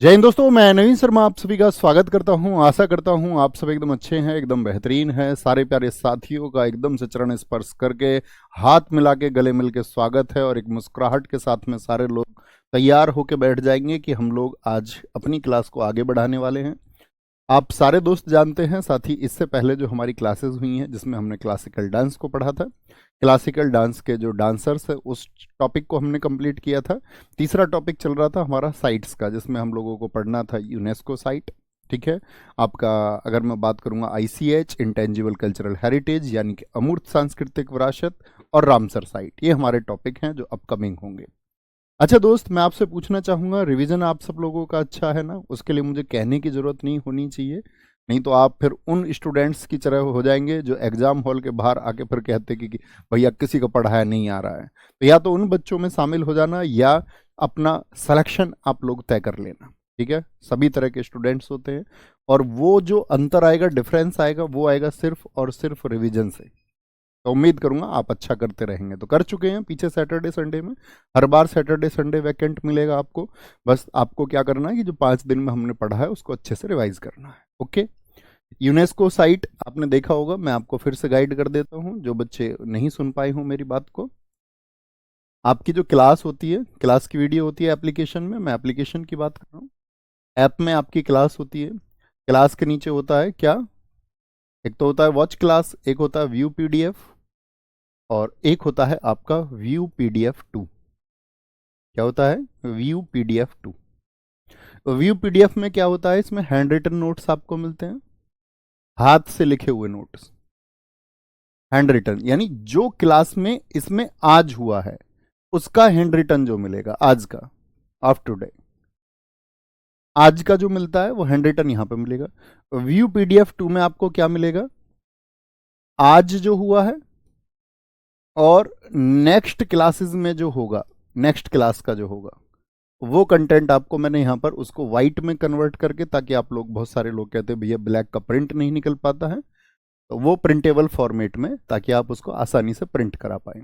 जय हिंद दोस्तों, मैं नवीन शर्मा आप सभी का स्वागत करता हूं। आशा करता हूं आप सब एकदम अच्छे हैं, एकदम बेहतरीन हैं। सारे प्यारे साथियों का एकदम से चरण स्पर्श करके हाथ मिला के गले मिल के स्वागत है और एक मुस्कुराहट के साथ में सारे लोग तैयार होके बैठ जाएंगे कि हम लोग आज अपनी क्लास को आगे बढ़ाने वाले हैं। आप सारे दोस्त जानते हैं, साथ ही इससे पहले जो हमारी क्लासेस हुई हैं जिसमें हमने क्लासिकल डांस को पढ़ा था, क्लासिकल डांस के जो डांसर्स है उस टॉपिक को हमने कंप्लीट किया था। तीसरा टॉपिक चल रहा था हमारा साइट्स का, जिसमें हम लोगों को पढ़ना था यूनेस्को साइट। ठीक है, आपका अगर मैं बात करूंगा आईसीएच, इंटेंजिबल कल्चरल हेरिटेज यानी कि अमूर्त सांस्कृतिक विरासत, और रामसर साइट, ये हमारे टॉपिक हैं जो अपकमिंग होंगे। अच्छा दोस्त, मैं आपसे पूछना चाहूँगा, रिवीजन आप सब लोगों का अच्छा है ना? उसके लिए मुझे कहने की ज़रूरत नहीं होनी चाहिए, नहीं तो आप फिर उन स्टूडेंट्स की तरह हो जाएंगे जो एग्ज़ाम हॉल के बाहर आके फिर कहते कि भैया किसी को पढ़ाया नहीं आ रहा है। तो या तो उन बच्चों में शामिल हो जाना या अपना सिलेक्शन आप लोग तय कर लेना। ठीक है, सभी तरह के स्टूडेंट्स होते हैं और वो जो अंतर आएगा, डिफरेंस आएगा, वो आएगा सिर्फ और सिर्फ रिविजन से। तो उम्मीद करूंगा आप अच्छा करते रहेंगे। तो कर चुके हैं पीछे सैटरडे संडे में, हर बार सैटरडे संडे वैकेंट मिलेगा आपको। बस आपको क्या करना है कि जो 5 दिन में हमने पढ़ा है उसको अच्छे से रिवाइज करना है। ओके, यूनेस्को साइट आपने देखा होगा, मैं आपको फिर से गाइड कर देता हूँ जो बच्चे नहीं सुन पाए हों मेरी बात को। आपकी जो क्लास होती है, क्लास की वीडियो होती है एप्लीकेशन में, मैं एप्लीकेशन की बात कर रहा हूँ। ऐप में आपकी क्लास होती है, क्लास के नीचे होता है क्या? एक तो होता है वॉच क्लास, एक होता है व्यू पीडीएफ, और एक होता है आपका व्यू पीडीएफ 2। क्या होता है? View PDF 2। व्यू पीडीएफ में क्या होता है, इसमें हैंड रिटन नोट्स आपको मिलते हैं, हाथ से लिखे हुए नोट्स। हैंड रिटन यानी जो क्लास में इसमें आज हुआ है उसका हैंड रिटन जो मिलेगा, आज का, ऑफ टुडे, आज का जो मिलता है वो हैंड रिटन यहां पे मिलेगा। व्यू पीडीएफ 2 में आपको क्या मिलेगा? आज जो हुआ है और नेक्स्ट क्लासेस में जो होगा, नेक्स्ट क्लास का जो होगा वो कंटेंट आपको मैंने यहाँ पर उसको वाइट में कन्वर्ट करके, ताकि आप लोग, बहुत सारे लोग कहते हैं भैया ब्लैक का प्रिंट नहीं निकल पाता है, तो वो प्रिंटेबल फॉर्मेट में, ताकि आप उसको आसानी से प्रिंट करा पाए।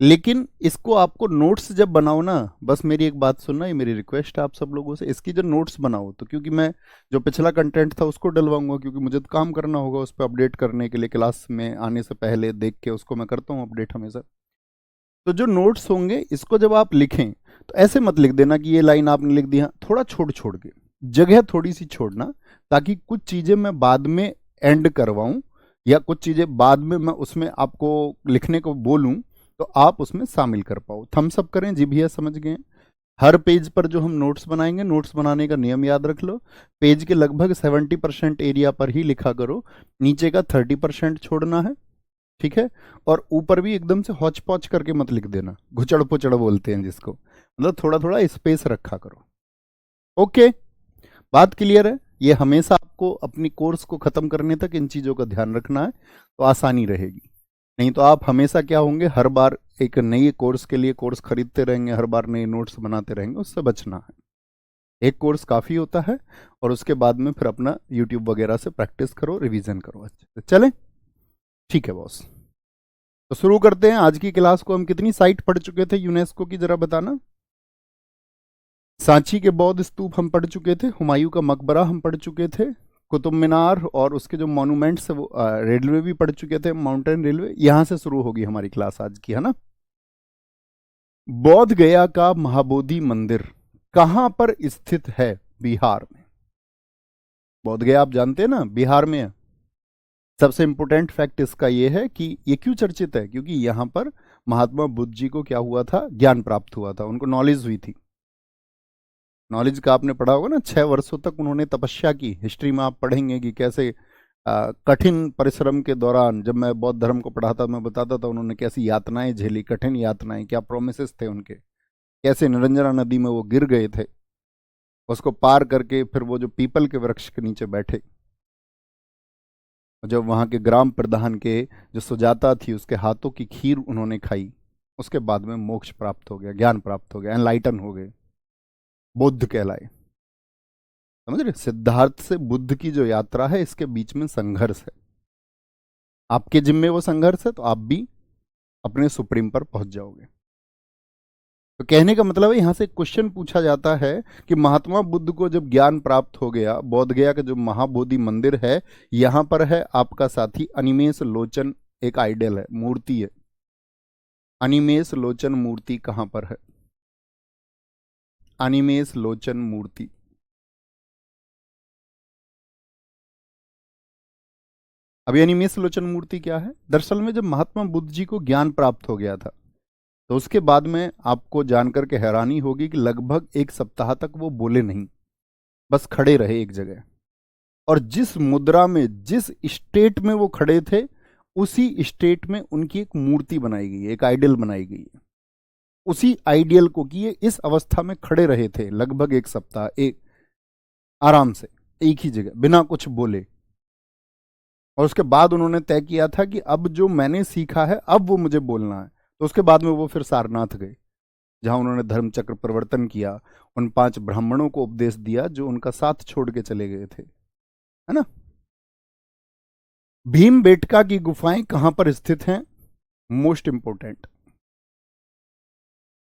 लेकिन इसको आपको नोट्स जब बनाओ ना, बस मेरी एक बात सुनना, ये मेरी रिक्वेस्ट है आप सब लोगों से, इसकी जो नोट्स बनाओ, तो क्योंकि मैं जो पिछला कंटेंट था उसको डलवाऊंगा, क्योंकि मुझे तो काम करना होगा उस पर अपडेट करने के लिए, क्लास में आने से पहले देख के उसको मैं करता हूँ अपडेट हमेशा। तो जो नोट्स होंगे इसको जब आप लिखें तो ऐसे मत लिख देना कि ये लाइन आपने लिख दी, हाँ, थोड़ा छोड़ छोड़ के, जगह थोड़ी सी छोड़ना, ताकि कुछ चीज़ें मैं बाद में एंड करवाऊं या कुछ चीज़ें बाद में मैं उसमें आपको लिखने को बोलूं तो आप उसमें शामिल कर पाओ। थम्स अप करें जी भैया, समझ गए? हर पेज पर जो हम नोट्स बनाएंगे, नोट्स बनाने का नियम याद रख लो, पेज के लगभग 70% एरिया पर ही लिखा करो, नीचे का 30% छोड़ना है। ठीक है, और ऊपर भी एकदम से हौच पौच करके मत लिख देना, घुचड़ पुचड़ बोलते हैं जिसको, मतलब थोड़ा थोड़ा स्पेस रखा करो। ओके, बात क्लियर है? ये हमेशा आपको अपनी कोर्स को खत्म करने तक इन चीज़ों का ध्यान रखना है, तो आसानी रहेगी। नहीं तो आप हमेशा क्या होंगे, हर बार एक नई कोर्स के लिए कोर्स खरीदते रहेंगे, हर बार नए नोट्स बनाते रहेंगे, उससे बचना है। एक कोर्स काफ़ी होता है और उसके बाद में फिर अपना यूट्यूब वगैरह से प्रैक्टिस करो, रिवीजन करो अच्छे से। चलें, ठीक है बॉस, तो शुरू करते हैं आज की क्लास को। हम कितनी साइट पढ़ चुके थे यूनेस्को की, जरा बताना। सांची के बौद्ध स्तूप हम पढ़ चुके थे, हुमायूं का मकबरा हम पढ़ चुके थे, कुतुब मीनार और उसके जो मॉन्यूमेंट्स है वो, रेलवे भी पढ़ चुके थे, माउंटेन रेलवे। यहां से शुरू होगी हमारी क्लास आज की, है ना? बोध गया का महाबोधि मंदिर कहां पर स्थित है? बिहार में। बोध गया आप जानते हैं ना, बिहार में है। सबसे इंपॉर्टेंट फैक्ट इसका ये है कि ये क्यों चर्चित है, क्योंकि यहां पर महात्मा बुद्ध जी को क्या हुआ था, ज्ञान प्राप्त हुआ था, उनको नॉलेज हुई थी। नॉलेज का आपने पढ़ा होगा ना, 6 वर्षों तक उन्होंने तपस्या की। हिस्ट्री में आप पढ़ेंगे कि कैसे कठिन परिश्रम के दौरान, जब मैं बौद्ध धर्म को पढ़ाता मैं बताता था उन्होंने कैसी यातनाएं झेली, कठिन यातनाएं, क्या प्रोमिसेस थे उनके, कैसे निरंजना नदी में वो गिर गए थे, उसको पार करके फिर वो जो पीपल के वृक्ष के नीचे बैठे, जब वहाँ के ग्राम प्रधान के जो सुजाता थी उसके हाथों की खीर उन्होंने खाई, उसके बाद में मोक्ष प्राप्त हो गया, ज्ञान प्राप्त हो गया, एनलाइटन हो गए, बुद्ध कहलाए। समझ रहे? सिद्धार्थ से बुद्ध की जो यात्रा है, इसके बीच में संघर्ष है। आपके जिम्मे वो संघर्ष है तो आप भी अपने सुप्रीम पर पहुंच जाओगे। तो कहने का मतलब है, यहां से क्वेश्चन पूछा जाता है कि महात्मा बुद्ध को जब ज्ञान प्राप्त हो गया, बोध गया का जो महाबोधि मंदिर है, यहां पर है आपका साथी अनिमेष लोचन, एक आइडल है, मूर्ति है। अनिमेष लोचन मूर्ति कहां पर है? अनिमेष लोचन मूर्ति। अभी अनिमेष लोचन मूर्ति क्या है? दरअसल में जब महात्मा बुद्ध जी को ज्ञान प्राप्त हो गया था, तो उसके बाद में आपको जानकर के हैरानी होगी कि लगभग एक सप्ताह तक वो बोले नहीं, बस खड़े रहे एक जगह। और जिस मुद्रा में, जिस स्टेट में वो खड़े थे, उसी स्टेट में उनकी एक मूर्ति बनाई गई है, एक आइडियल बनाई गई है। उसी आइडियल को कि ये इस अवस्था में खड़े रहे थे लगभग एक सप्ताह, एक आराम से एक ही जगह बिना कुछ बोले। और उसके बाद उन्होंने तय किया था कि अब जो मैंने सीखा है अब वो मुझे बोलना है। तो उसके बाद में वो फिर सारनाथ गए, जहां उन्होंने धर्मचक्र परिवर्तन किया, उन 5 ब्राह्मणों को उपदेश दिया जो उनका साथ छोड़ के चले गए थे, है ना। भीमबेटका की गुफाएं कहां पर स्थित हैं? मोस्ट इंपोर्टेंट,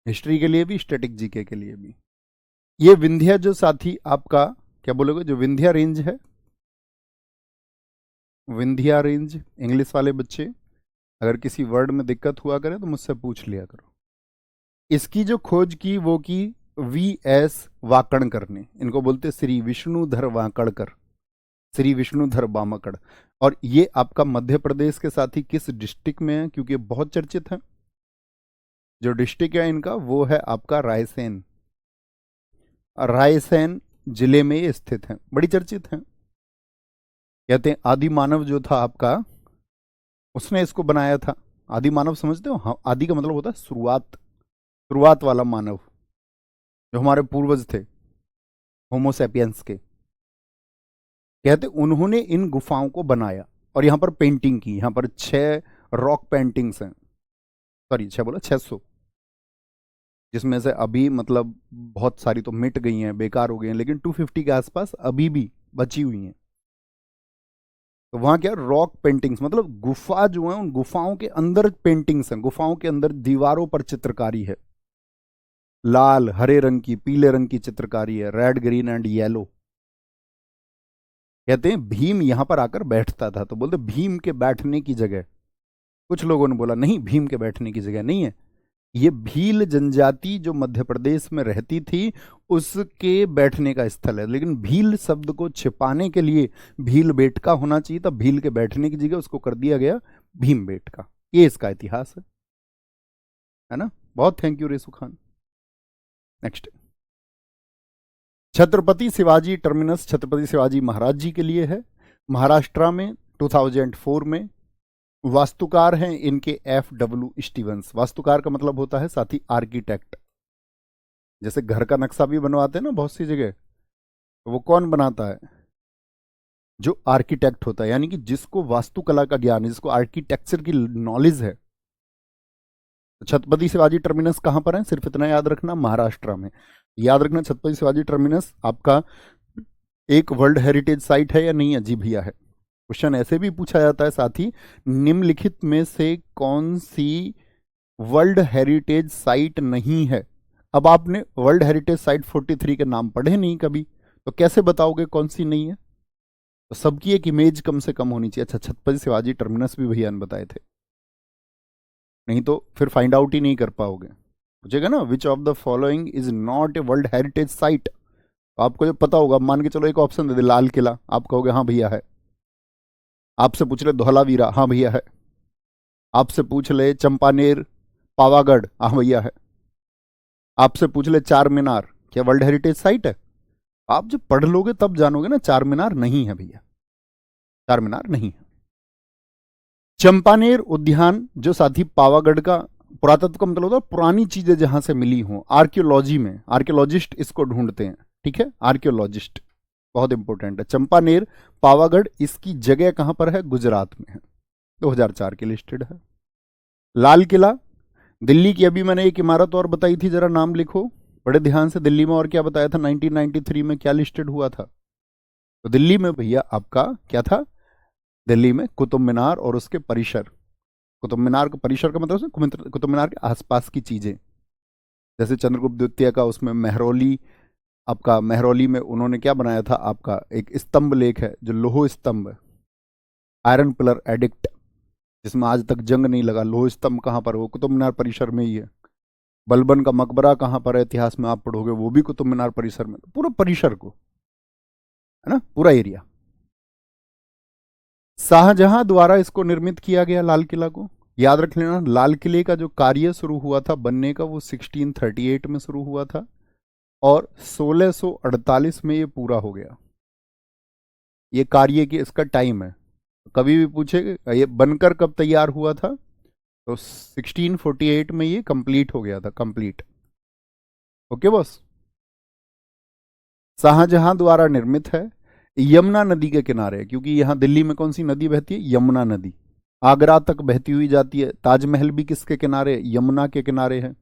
हिस्ट्री के लिए भी, स्टैटिक जीके के लिए भी। ये विंध्या जो साथी आपका, क्या बोलोगे, जो विंध्या रेंज है, विंध्या रेंज, इंग्लिश वाले बच्चे अगर किसी वर्ड में दिक्कत हुआ करे तो मुझसे पूछ लिया करो। इसकी जो खोज की वो की वी.एस. वाकणकर ने, इनको बोलते श्री विष्णुधर वाकणकर, श्री विष्णुधर वामकड़। और ये आपका मध्य प्रदेश के साथ ही किस डिस्ट्रिक्ट में है, क्योंकि बहुत चर्चित है। जो डिस्ट्रिक्ट है इनका वो है आपका रायसेन, रायसेन जिले में ये स्थित है, बड़ी चर्चित है। कहते हैं आदि मानव जो था आपका, उसने इसको बनाया था। आदि मानव समझते हो? हाँ, आदि का मतलब होता है शुरुआत, शुरुआत वाला मानव, जो हमारे पूर्वज थे होमोसेपियंस के। कहते उन्होंने इन गुफाओं को बनाया और यहां पर पेंटिंग की। यहां पर 6 रॉक पेंटिंग्स हैं, सॉरी 6 बोला 600, जिसमें से अभी मतलब बहुत सारी तो मिट गई हैं, बेकार हो गई हैं, लेकिन 250 के आसपास अभी भी बची हुई हैं। तो वहां क्या, रॉक पेंटिंग्स मतलब गुफा जो है, उन गुफाओं के अंदर पेंटिंग्स हैं, गुफाओं के अंदर दीवारों पर चित्रकारी है, लाल हरे रंग की, पीले रंग की चित्रकारी है, रेड ग्रीन एंड येलो। कहते हैं भीम यहां पर आकर बैठता था, तो बोलते भीम के बैठने की जगह। कुछ लोगों ने बोला नहीं, भीम के बैठने की जगह नहीं है, ये भील जनजाति जो मध्य प्रदेश में रहती थी उसके बैठने का स्थल है। लेकिन भील शब्द को छिपाने के लिए भील बेटका होना चाहिए था, भील के बैठने की जगह उसको कर दिया गया भीम बेटका। ये इसका इतिहास है ना। बहुत thank you Resu Khan. Next, Chhatrapati Shivaji terminus Chhatrapati Shivaji Maharaj ji के लिए है, महाराष्ट्र में, 2004 में। वास्तुकार हैं इनके F.W. स्टीवंस। वास्तुकार का मतलब होता है साथी आर्किटेक्ट। जैसे घर का नक्शा भी बनवाते हैं ना बहुत सी जगह, तो वो कौन बनाता है? जो आर्किटेक्ट होता है, यानी कि जिसको वास्तुकला का ज्ञान है, जिसको आर्किटेक्चर की नॉलेज है। तो छत्रपति शिवाजी टर्मिनस कहां पर है? सिर्फ इतना याद रखना, महाराष्ट्र में। याद रखना छत्रपति शिवाजी टर्मिनस आपका एक वर्ल्ड हेरिटेज साइट है या नहीं है? जी भैया है। क्वेश्चन ऐसे भी पूछा जाता है साथी, निम्नलिखित में से कौन सी वर्ल्ड हेरिटेज साइट नहीं है? अब आपने वर्ल्ड हेरिटेज साइट 43 के नाम पढ़े नहीं कभी, तो कैसे बताओगे कौन सी नहीं है? तो सबकी एक इमेज कम से कम होनी चाहिए। अच्छा, छत्रपति शिवाजी टर्मिनस भी भैया ने बताए थे, नहीं तो फिर फाइंड आउट ही नहीं कर पाओगे। पूछेगा ना which of the following is not a world heritage site, तो आपको जो पता होगा, मान के चलो एक ऑप्शन दे दे लाल किला, आप कहोगे हाँ भैया है। आपसे पूछ ले धौलावीरा, हाँ भैया है। आपसे पूछ ले चंपानेर पावागढ़, हाँ भैया है। आपसे पूछ ले चार मीनार, क्या वर्ल्ड हेरिटेज साइट है? आप जब पढ़ लोगे तब जानोगे ना, चार मीनार नहीं है भैया, चार मीनार नहीं है। चंपानेर उद्यान जो साथी पावागढ़ का पुरातत्व का मतलब होता है पुरानी चीजें जहां से मिली हों, आर्कियोलॉजी में आर्कियोलॉजिस्ट इसको ढूंढते हैं, ठीक है, आर्कियोलॉजिस्ट बहुत इंपॉर्टेंट है। चंपानेर पावागढ़, इसकी जगह कहां पर है? गुजरात में है, 2004 के लिस्टेड है। लाल किला दिल्ली की, अभी मैंने एक इमारत और बताई थी, जरा नाम लिखो बड़े ध्यान से। दिल्ली में और क्या बताया था? 1993 में क्या लिस्टेड हुआ था? तो दिल्ली में भैया आपका क्या था? दिल्ली में कुतुब मीनार और उसके परिसर। कुतुब मीनार का परिसर का मतलब कुतुब मीनार के आसपास की चीजें, जैसे चंद्रगुप्त द्वितीय का उसमें मेहरौली, आपका मेहरौली में उन्होंने क्या बनाया था, आपका एक स्तंभ लेख है जो लोह स्तंभ है, आयरन पिलर एडिक्ट, जिसमें आज तक जंग नहीं लगा। लोह स्तंभ कहाँ पर, वो कुतुब मीनार परिसर में ही है। बलबन का मकबरा कहाँ पर है, इतिहास में आप पढ़ोगे, वो भी कुतुब मीनार परिसर में। पूरा परिसर को, है ना, पूरा एरिया। शाहजहां द्वारा इसको निर्मित किया गया लाल किला को। याद रख लेना, लाल किले का जो कार्य शुरू हुआ था बनने का, वो 1638 में शुरू हुआ था और 1648 में ये पूरा हो गया। ये कार्य की इसका टाइम है। कभी भी पूछे ये बनकर कब तैयार हुआ था, तो 1648 में ये कंप्लीट हो गया था, कंप्लीट। Okay boss. शाहजहां द्वारा निर्मित है, यमुना नदी के किनारे, क्योंकि यहां दिल्ली में कौन सी नदी बहती है, यमुना नदी, आगरा तक बहती हुई जाती है। ताजमहल भी किसके किनारे, यमुना के किनारे है।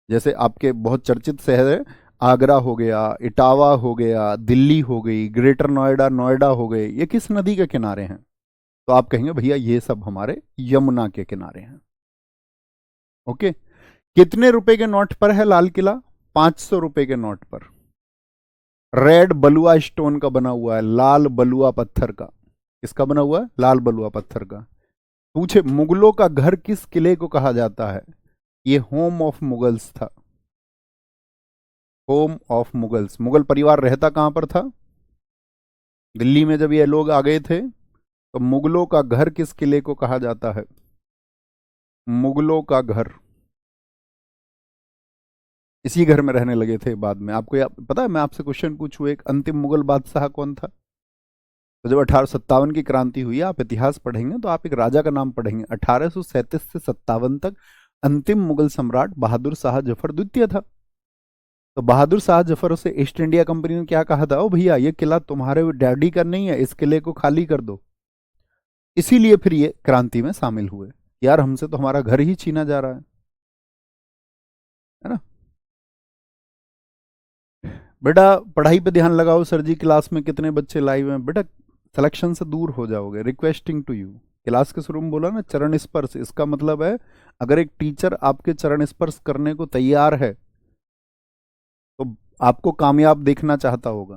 जैसे आपके बहुत चर्चित शहर है, आगरा हो गया, इटावा हो गया, दिल्ली हो गई, ग्रेटर नोएडा, नोएडा हो गए, ये किस नदी के किनारे हैं, तो आप कहेंगे भैया ये सब हमारे यमुना के किनारे हैं। ओके। कितने रुपए के नोट पर है लाल किला, 500 रुपए के नोट पर। रेड बलुआ स्टोन का बना हुआ है, लाल बलुआ पत्थर का। किसका बना हुआ है, लाल बलुआ पत्थर का। पूछे मुगलों का घर किस किले को कहा जाता है, ये होम ऑफ मुगल्स था। होम ऑफ मुगल्स, मुगल परिवार रहता कहां पर था, दिल्ली में। जब ये लोग आ गए थे तो मुगलों का घर किस किले को कहा जाता है, मुगलों का घर। इसी घर में रहने लगे थे बाद में। आपको पता है, मैं आपसे क्वेश्चन पूछूं, एक अंतिम मुगल बादशाह कौन था। तो जब 1857 की क्रांति हुई, आप इतिहास पढ़ेंगे तो आप एक राजा का नाम पढ़ेंगे, 1837 से 57 तक अंतिम मुगल सम्राट बहादुर शाह जफर द्वितीय था। तो बहादुर शाह जफर से ईस्ट इंडिया कंपनी ने क्या कहा था, ओ भैया ये किला तुम्हारे डैडी का नहीं है, इस किले को खाली कर दो। इसीलिए फिर ये क्रांति में शामिल हुए, यार हमसे तो हमारा घर ही छीना जा रहा है ना। बेटा पढ़ाई पे ध्यान लगाओ, सर जी क्लास में कितने बच्चे लाइव हैं, बेटा सिलेक्शन से दूर हो जाओगे। रिक्वेस्टिंग टू यू, क्लास के शुरू में बोला ना चरण स्पर्श, इसका मतलब है अगर एक टीचर आपके चरण स्पर्श करने को तैयार है तो आपको कामयाब देखना चाहता होगा।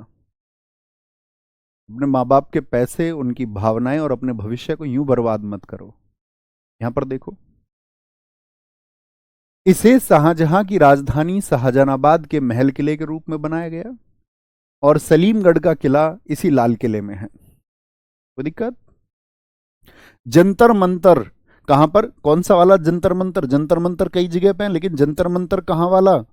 अपने माँ बाप के पैसे, उनकी भावनाएं और अपने भविष्य को यूं बर्बाद मत करो। यहां पर देखो, इसे शाहजहां की राजधानी शाहजहानाबाद के महल किले के रूप में बनाया गया और सलीमगढ़ का किला इसी लाल किले में है। कोई दिक्कत। जंतर मंतर कहां पर, कौन सा वाला जंतर मंतर, जंतर मंतर कई जगह पे है, लेकिन जंतर मंतर कहां वाला,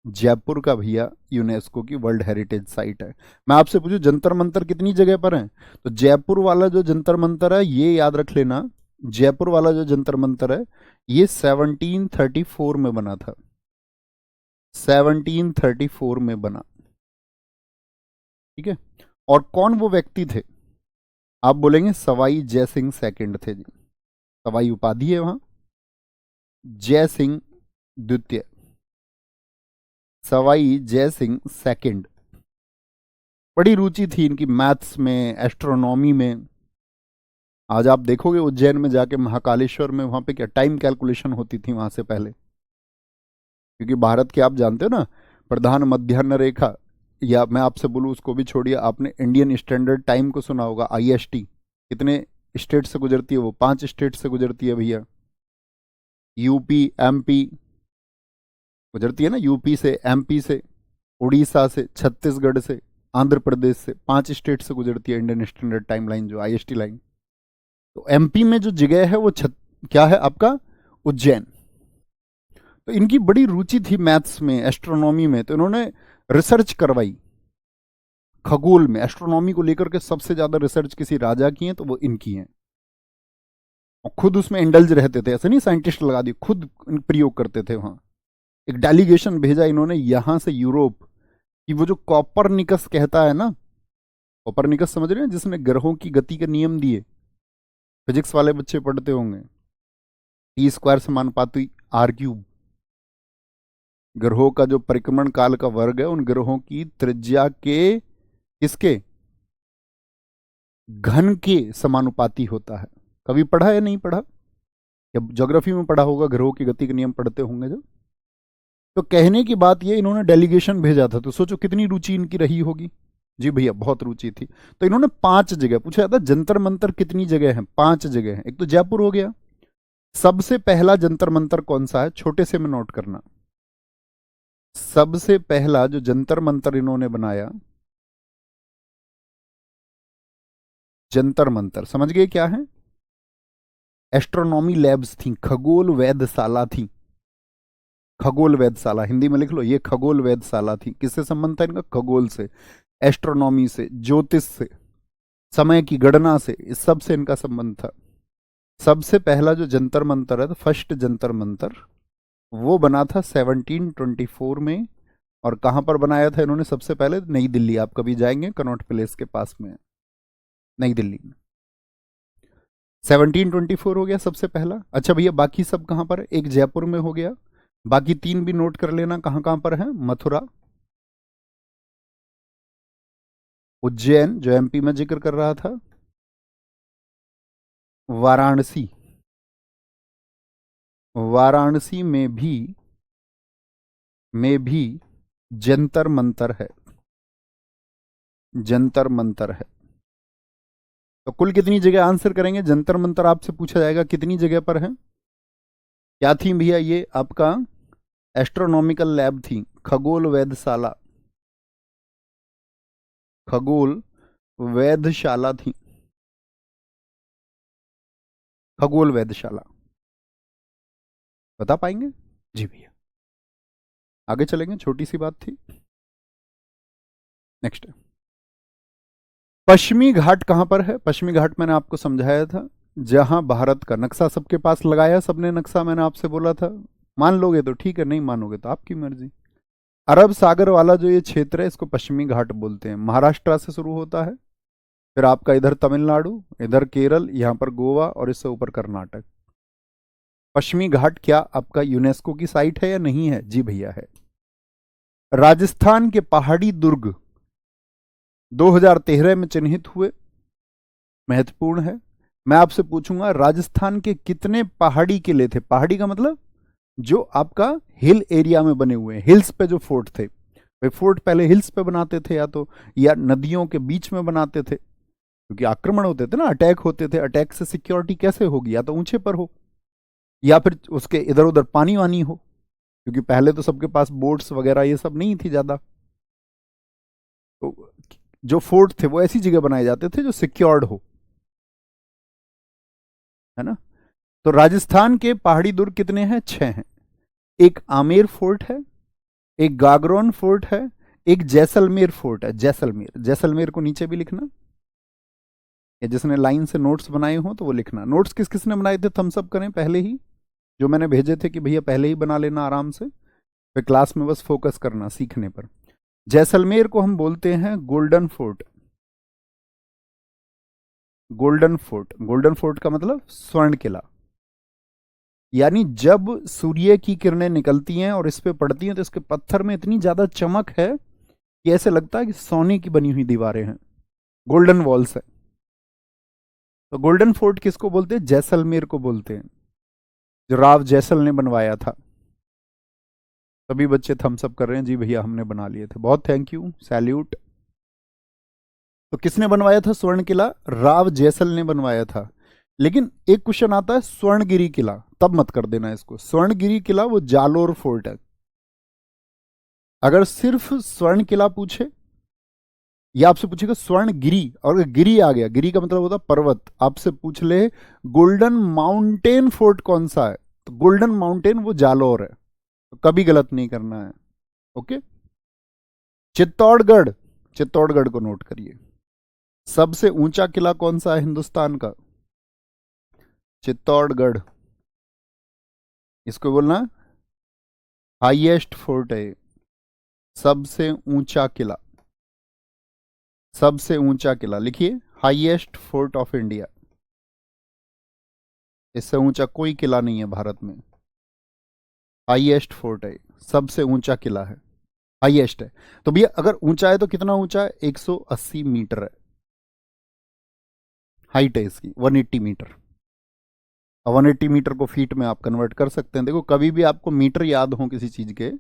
जयपुर का भैया, यूनेस्को की वर्ल्ड हेरिटेज साइट है। मैं आपसे पूछूं जंतर मंतर कितनी जगह पर है, तो जयपुर वाला जो जंतर मंतर है, ये याद रख लेना, जयपुर वाला जो जंतर मंतर है ये 1734 में बना था, 1734 में बना। ठीक है। और कौन वो व्यक्ति थे, आप बोलेंगे सवाई जय सिंह सेकंड थे जी, सवाई उपाधि है वहां, जय सिंह द्वितीय, सवाई जय सिंह सेकंड। बड़ी रुचि थी इनकी मैथ्स में, एस्ट्रोनॉमी में। आज आप देखोगे उज्जैन में जाके, महाकालेश्वर में, वहां पे क्या टाइम कैलकुलेशन होती थी वहां से पहले, क्योंकि भारत के आप जानते हो ना प्रधान मध्याह्न रेखा, या मैं आपसे बोलूँ उसको भी छोड़िए, आपने इंडियन स्टैंडर्ड टाइम को सुना होगा, आईएसटी, कितने स्टेट से गुजरती है वो, 5 स्टेट से गुजरती है भैया। यूपी एमपी गुजरती है ना, यूपी से, एमपी से, उड़ीसा से, छत्तीसगढ़ से, आंध्र प्रदेश से, 5 स्टेट से गुजरती है इंडियन स्टैंडर्ड टाइम लाइन, जो आईएसटी लाइन। तो एमपी में जो जगह है वो क्या है आपका, उज्जैन। तो इनकी बड़ी रुचि थी मैथ्स में, एस्ट्रोनॉमी में, तो इन्होंने रिसर्च करवाई खगोल में। एस्ट्रोनॉमी को लेकर के सबसे ज्यादा रिसर्च किसी राजा की है तो वो इनकी है, और खुद उसमें इंडल्ज रहते थे, ऐसे नहीं साइंटिस्ट लगा दिए, खुद प्रयोग करते थे वहां। एक डेलीगेशन भेजा इन्होंने यहां से यूरोप, कि वो जो कॉपरनिकस कहता है ना, कॉपरनिकस समझ रहे हैं, जिसने ग्रहों की गति के नियम दिए, फिजिक्स वाले बच्चे पढ़ते होंगे, टी स्क्वायर समानुपाती आर क्यूब, ग्रहों का जो परिक्रमण काल का वर्ग है उन ग्रहों की त्रिज्या के किसके, घन के समानुपाती होता है। कभी पढ़ा या नहीं पढ़ा, या ज्योग्राफी में पढ़ा होगा, ग्रहों की गति के नियम पढ़ते होंगे जब। तो कहने की बात ये, इन्होंने डेलीगेशन भेजा था, तो सोचो कितनी रुचि इनकी रही होगी। जी भैया बहुत रुचि थी। तो इन्होंने 5 जगह पूछा जाता, जंतर मंतर कितनी जगह है? 5 जगह है। एक तो जयपुर हो गया। सबसे पहला जंतर मंतर कौन सा है? छोटे से में नोट करना। सबसे पहला जो जंतर मंतर इन्होंने बनाया, जंतर मंतर समझ गए क्या है? एस्ट्रोनॉमी लैब्स थी, खगोल वेधशाला थी। खगोल वेधशाला हिंदी में लिख लो, ये खगोल वेधशाला थी। किससे संबंध था इनका? खगोल से, एस्ट्रोनॉमी से, ज्योतिष से, समय की गणना से, इस सब से इनका संबंध था। सबसे पहला जो जंतर मंतर है, फर्स्ट जंतर मंतर, वो बना था 1724 में। और कहां पर बनाया था इन्होंने सबसे पहले? नई दिल्ली। आप कभी जाएंगे, कनॉट प्लेस के पास में है, नई दिल्ली में। 1724 हो गया सबसे पहला। अच्छा भैया बाकी सब कहां पर है? एक जयपुर में हो गया, बाकी 3 भी नोट कर लेना कहां कहां पर है। मथुरा, उज्जैन जो एमपी में जिक्र कर रहा था, वाराणसी, वाराणसी में भी जंतर मंतर है, जंतर मंतर है। तो कुल कितनी जगह आंसर करेंगे? जंतर मंतर आपसे पूछा जाएगा कितनी जगह पर है। क्या थी भैया? ये आपका एस्ट्रोनॉमिकल लैब थी, खगोल वेधशाला, खगोल वेधशाला थी, खगोल वेधशाला। बता पाएंगे? जी भैया आगे चलेंगे, छोटी सी बात थी। नेक्स्ट, पश्चिमी घाट कहां पर है? पश्चिमी घाट मैंने आपको समझाया था, जहां भारत का नक्शा सबके पास लगाया, सबने नक्शा, मैंने आपसे बोला था। मान लोगे तो ठीक है, नहीं मानोगे तो आपकी मर्जी। अरब सागर वाला जो ये क्षेत्र है, इसको पश्चिमी घाट बोलते हैं। महाराष्ट्र से शुरू होता है, फिर आपका इधर तमिलनाडु, इधर केरल, यहां पर गोवा, और इससे ऊपर कर्नाटक। पश्चिमी घाट क्या आपका यूनेस्को की साइट है या नहीं है? जी भैया है। राजस्थान के पहाड़ी दुर्ग 2013 में चिन्हित हुए, महत्वपूर्ण है। मैं आपसे पूछूंगा, राजस्थान के कितने पहाड़ी किले थे? पहाड़ी का मतलब जो आपका हिल एरिया में बने हुए हैं, हिल्स पे जो फोर्ट थे। वे फोर्ट पहले हिल्स पे बनाते थे, या तो या नदियों के बीच में बनाते थे, क्योंकि आक्रमण होते थे ना, अटैक होते थे। अटैक से सिक्योरिटी कैसे होगी? या तो ऊंचे पर हो, या फिर उसके इधर उधर पानी वानी हो, क्योंकि पहले तो सबके पास बोट्स वगैरह ये सब नहीं थी ज्यादा। तो जो फोर्ट थे वो ऐसी जगह बनाए जाते थे जो सिक्योर्ड हो, है ना। तो राजस्थान के पहाड़ी दुर्ग कितने हैं? 6 हैं। एक आमेर फोर्ट है, एक गागरोन फोर्ट है, एक जैसलमेर फोर्ट है। जैसलमेर, जैसलमेर को नीचे भी लिखना, या जिसने लाइन से नोट्स बनाए हो तो वो लिखना। नोट्स किस किसने बनाए थे? थम्स अप करें पहले ही, जो मैंने भेजे थे कि भैया पहले ही बना लेना आराम से, फिर क्लास में बस फोकस करना सीखने पर। जैसलमेर को हम बोलते हैं golden fort. Golden fort, golden fort का मतलब स्वर्ण किला। यानी जब सूर्य की किरणें निकलती हैं और इस पे पड़ती हैं, तो इसके पत्थर में इतनी ज्यादा चमक है कि ऐसे लगता है कि सोने की बनी हुई दीवारें हैं, गोल्डन वॉल्स है। तो गोल्डन फोर्ट किसको बोलते हैं? जैसलमेर को बोलते हैं, जो राव जैसल ने बनवाया था। सभी बच्चे थम्स अप कर रहे हैं, जी भैया हमने बना लिए थे, बहुत थैंक यू, सैल्यूट। तो किसने बनवाया था स्वर्ण किला? राव जैसल ने बनवाया था। लेकिन एक क्वेश्चन आता है स्वर्णगिरी किला, तब मत कर देना इसको। स्वर्णगिरी किला वो जालोर फोर्ट है। अगर सिर्फ स्वर्ण किला पूछे, या आपसे पूछेगा स्वर्णगिरी, और गिरी आ गया, गिरी का मतलब होता पर्वत, आपसे पूछ ले गोल्डन माउंटेन फोर्ट कौन सा है, तो गोल्डन माउंटेन वो जालोर है। तो कभी गलत नहीं करना है, ओके। चित्तौड़गढ़, चित्तौड़गढ़ को नोट करिए। सबसे ऊंचा किला कौन सा है हिंदुस्तान का? चित्तौड़गढ़, इसको बोलना हाईएस्ट फोर्ट है, सबसे ऊंचा किला। सबसे ऊंचा किला लिखिए, हाईएस्ट फोर्ट ऑफ इंडिया। इससे ऊंचा कोई किला नहीं है भारत में। हाईएस्ट फोर्ट है, सबसे ऊंचा किला है, हाईएस्ट है। तो भैया अगर ऊंचा है तो कितना ऊंचा है? 180 मीटर है हाइट है इसकी, 180 मीटर। 180 मीटर को फीट में आप कन्वर्ट कर सकते हैं। देखो कभी भी आपको मीटर याद हो किसी चीज के,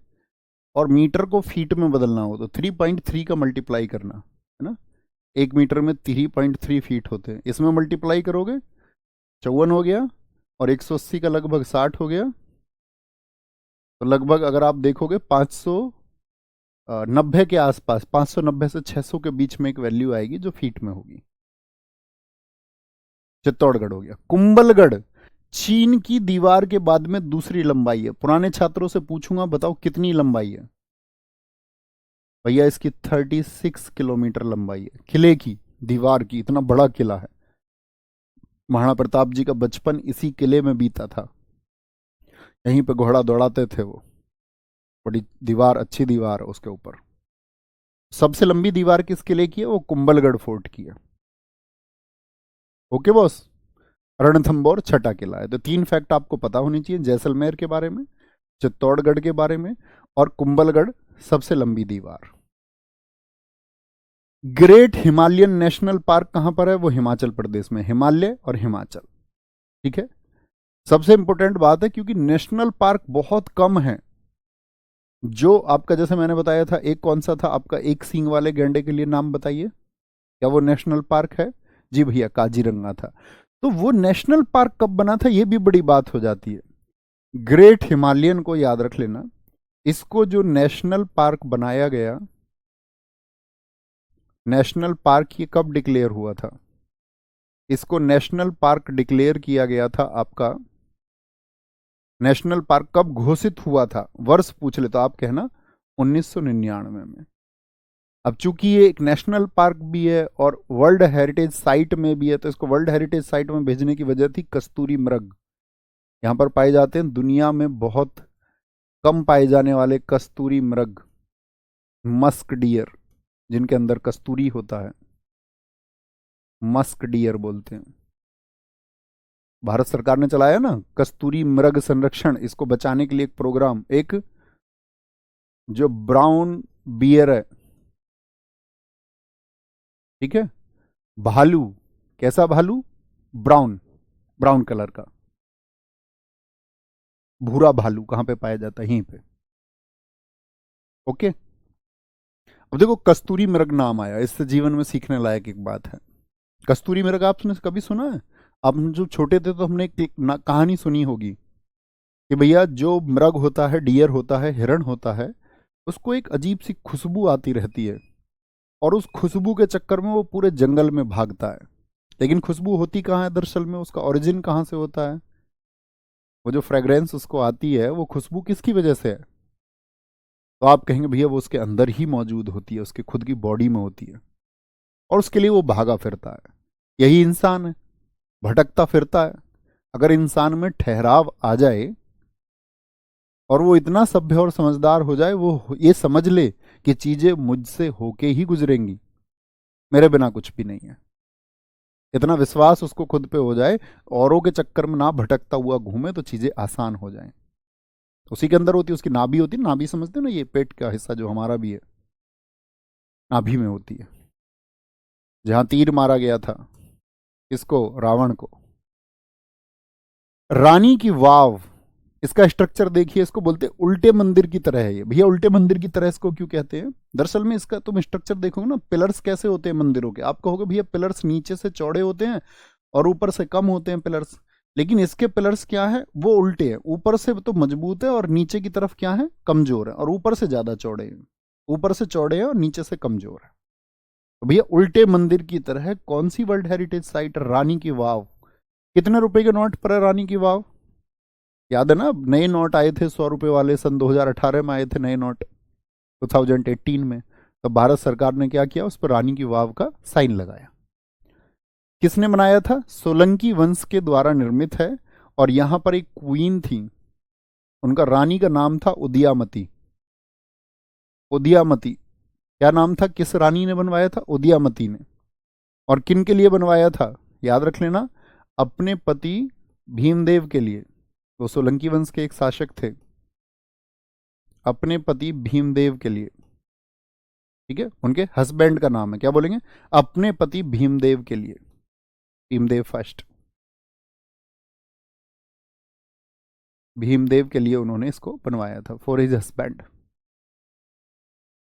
और मीटर को फीट में बदलना हो तो 3.3 का मल्टीप्लाई करना है ना। 1 मीटर में 3.3 फीट होते हैं, इसमें मल्टीप्लाई करोगे 54 हो गया, और 180 का लगभग 60 हो गया। तो लगभग अगर आप देखोगे 590 के आसपास, 590 से 600 के बीच में एक वैल्यू आएगी जो फीट में होगी। चित्तौड़गढ़ हो गया। कुंभलगढ़ चीन की दीवार के बाद में दूसरी लंबाई है। पुराने छात्रों से पूछूंगा बताओ कितनी लंबाई है। भैया इसकी 36 किलोमीटर लंबाई है, किले की, दीवार की। इतना बड़ा किला है। महाराणा प्रताप जी का बचपन इसी किले में बीता था, यहीं पे घोड़ा दौड़ाते थे वो। बड़ी दीवार, अच्छी दीवार है उसके ऊपर। सबसे लंबी दीवार किस किले की है? वो कुंभलगढ़ फोर्ट की है। Okay boss. रणथंबोर छठा किला है। तो 3 फैक्ट आपको पता होनी चाहिए, जैसलमेर के बारे में, चित्तौड़गढ़ के बारे में, और कुंभलगढ़ सबसे लंबी दीवार। ग्रेट हिमालयन नेशनल पार्क कहां पर है? वो हिमाचल प्रदेश में, हिमालय और हिमाचल। ठीक है, सबसे इंपॉर्टेंट बात है क्योंकि नेशनल पार्क बहुत कम है। जो आपका, जैसे मैंने बताया था, एक कौन सा था आपका, एक सींग वाले गैंडे के लिए नाम बताइए, क्या वो नेशनल पार्क है? जी भैया, काजीरंगा था। तो वो नेशनल पार्क कब बना था, ये भी बड़ी बात हो जाती है। ग्रेट हिमालयन को याद रख लेना। इसको जो नेशनल पार्क बनाया गया, नेशनल पार्क ये कब डिक्लेयर हुआ था? इसको नेशनल पार्क डिक्लेयर किया गया था आपका, नेशनल पार्क कब घोषित हुआ था, वर्ष पूछ ले तो आप कहना 1999 में। अब चूंकि ये एक नेशनल पार्क भी है और वर्ल्ड हेरिटेज साइट में भी है, तो इसको वर्ल्ड हेरिटेज साइट में भेजने की वजह थी कस्तूरी मृग। यहाँ पर पाए जाते हैं दुनिया में बहुत कम पाए जाने वाले कस्तूरी मृग, मस्क डियर, जिनके अंदर कस्तूरी होता है, मस्क डियर बोलते हैं। भारत सरकार ने चलाया ना कस्तूरी मृग संरक्षण, इसको बचाने के लिए एक प्रोग्राम। एक जो ब्राउन बियर है, ठीक है, भालू, कैसा भालू? ब्राउन, ब्राउन कलर का भूरा भालू कहां पे पाया जाता है? यहीं पे। ओके। अब देखो कस्तूरी मृग नाम आया, इससे जीवन में सीखने लायक एक बात है। कस्तूरी मृग आपने कभी सुना है? आप जो छोटे थे तो हमने एक कहानी सुनी होगी कि भैया जो मृग होता है, डियर होता है, हिरण होता है, उसको एक अजीब सी खुशबू आती रहती है, और उस खुशबू के चक्कर में वो पूरे जंगल में भागता है। लेकिन खुशबू होती कहाँ है दरअसल में, उसका ओरिजिन कहाँ से होता है? वो जो फ्रेग्रेंस उसको आती है, वो खुशबू किसकी वजह से है? तो आप कहेंगे भैया वो उसके अंदर ही मौजूद होती है, उसके खुद की बॉडी में होती है, और उसके लिए वो भागा फिरता है। यही इंसान है, भटकता फिरता है। अगर इंसान में ठहराव आ जाए और वो इतना सभ्य और समझदार हो जाए, वो ये समझ ले कि चीजें मुझसे होके ही गुजरेंगी, मेरे बिना कुछ भी नहीं है, इतना विश्वास उसको खुद पे हो जाए, औरों के चक्कर में ना भटकता हुआ घूमे, तो चीजें आसान हो जाएं। उसी के अंदर होती है, उसकी नाभि होती है, नाभि समझते हो ना, ये पेट का हिस्सा जो हमारा भी है, नाभि में होती है, जहां तीर मारा गया था इसको, रावण को। रानी की वाव, इसका स्ट्रक्चर देखिए, इसको बोलते हैं उल्टे मंदिर की तरह है। ये भैया उल्टे मंदिर की तरह इसको क्यों कहते हैं? दरअसल में इसका तुम स्ट्रक्चर देखोगे ना, पिलर्स कैसे होते हैं मंदिरों के, आप कहोगे भैया पिलर्स नीचे से चौड़े होते हैं और ऊपर से कम होते हैं पिलर्स, लेकिन इसके पिलर्स क्या है, वो उल्टे हैं। ऊपर से तो मजबूत है और नीचे की तरफ क्या है, कमजोर है, और ऊपर से ज्यादा चौड़े हैं, ऊपर से चौड़े हैं और नीचे से कमजोर है। तो भैया उल्टे मंदिर की तरह है। कौन सी वर्ल्ड हेरिटेज साइट? रानी की वाव। कितने रुपए के नोट पर है रानी की वाव? याद है ना, नए नोट आए थे 100 रुपए वाले, सन 2018 में आए थे नए नोट, 2018 में। तो भारत सरकार ने क्या किया, उस पर रानी की वाव का साइन लगाया। किसने बनाया था? सोलंकी वंश के द्वारा निर्मित है, और यहां पर एक क्वीन थी, उनका रानी का नाम था उदयामती। उदयामती, क्या नाम था, किस रानी ने बनवाया था? उदयामती ने। और किन के लिए बनवाया था? याद रख लेना, अपने पति भीमदेव के लिए। वो सोलंकी वंश के एक शासक थे, अपने पति भीमदेव के लिए। ठीक है, उनके हस्बैंड का नाम है, क्या बोलेंगे? अपने पति भीमदेव के लिए, भीमदेव फर्स्ट, भीमदेव के लिए उन्होंने इसको बनवाया था, फॉर हिज हस्बैंड।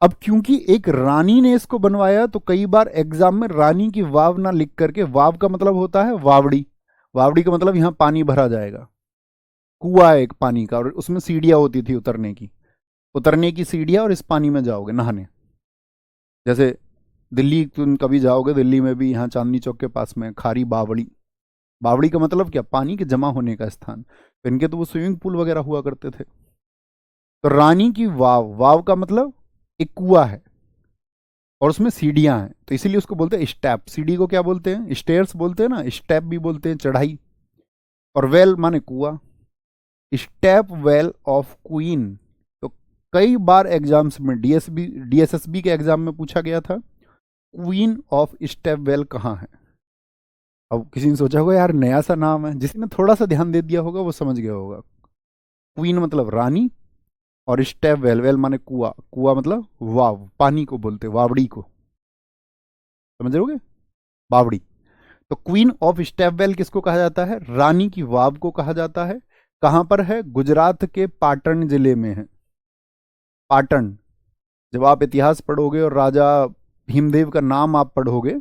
अब क्योंकि एक रानी ने इसको बनवाया तो कई बार एग्जाम में रानी की वाव ना लिख करके, वाव का मतलब होता है वावड़ी, वावड़ी का मतलब यहां पानी भरा जाएगा, कुआ है एक पानी का और उसमें सीढ़ियां होती थी उतरने की, उतरने की सीढ़ियां और इस पानी में जाओगे नहाने। जैसे दिल्ली तुम कभी जाओगे, दिल्ली में भी यहाँ चांदनी चौक के पास में खारी बावड़ी, बावड़ी का मतलब क्या, पानी के जमा होने का स्थान। तो इनके तो वो स्विमिंग पूल वगैरह हुआ करते थे। तो रानी की वाव, वाव का मतलब एक कुआ है और उसमें सीढ़ियां हैं, तो इसीलिए उसको बोलते हैं स्टेप। सीढ़ी को क्या बोलते हैं, स्टेयर्स बोलते हैं ना, स्टेप भी बोलते हैं चढ़ाई। और वेल माने कुआ, स्टेप वेल ऑफ क्वीन। तो कई बार एग्जाम्स में डीएसएसबी के एग्जाम में पूछा गया था क्वीन ऑफ स्टेप वेल कहाँ है। अब किसी ने सोचा होगा यार नया सा नाम है, जिसने थोड़ा सा ध्यान दे दिया होगा वो समझ गया होगा। क्वीन मतलब रानी और स्टेप वेल, वेल माने कुआ, कुआ मतलब वाव, पानी को बोलते वावड़ी को, समझ रहे होगे, बावड़ी। तो क्वीन ऑफ स्टेपवेल किसको कहा जाता है, रानी की वाव को कहा जाता है। कहां पर है, गुजरात के पाटन जिले में है। पाटन, जब आप इतिहास पढ़ोगे और राजा भीमदेव का नाम आप पढ़ोगे,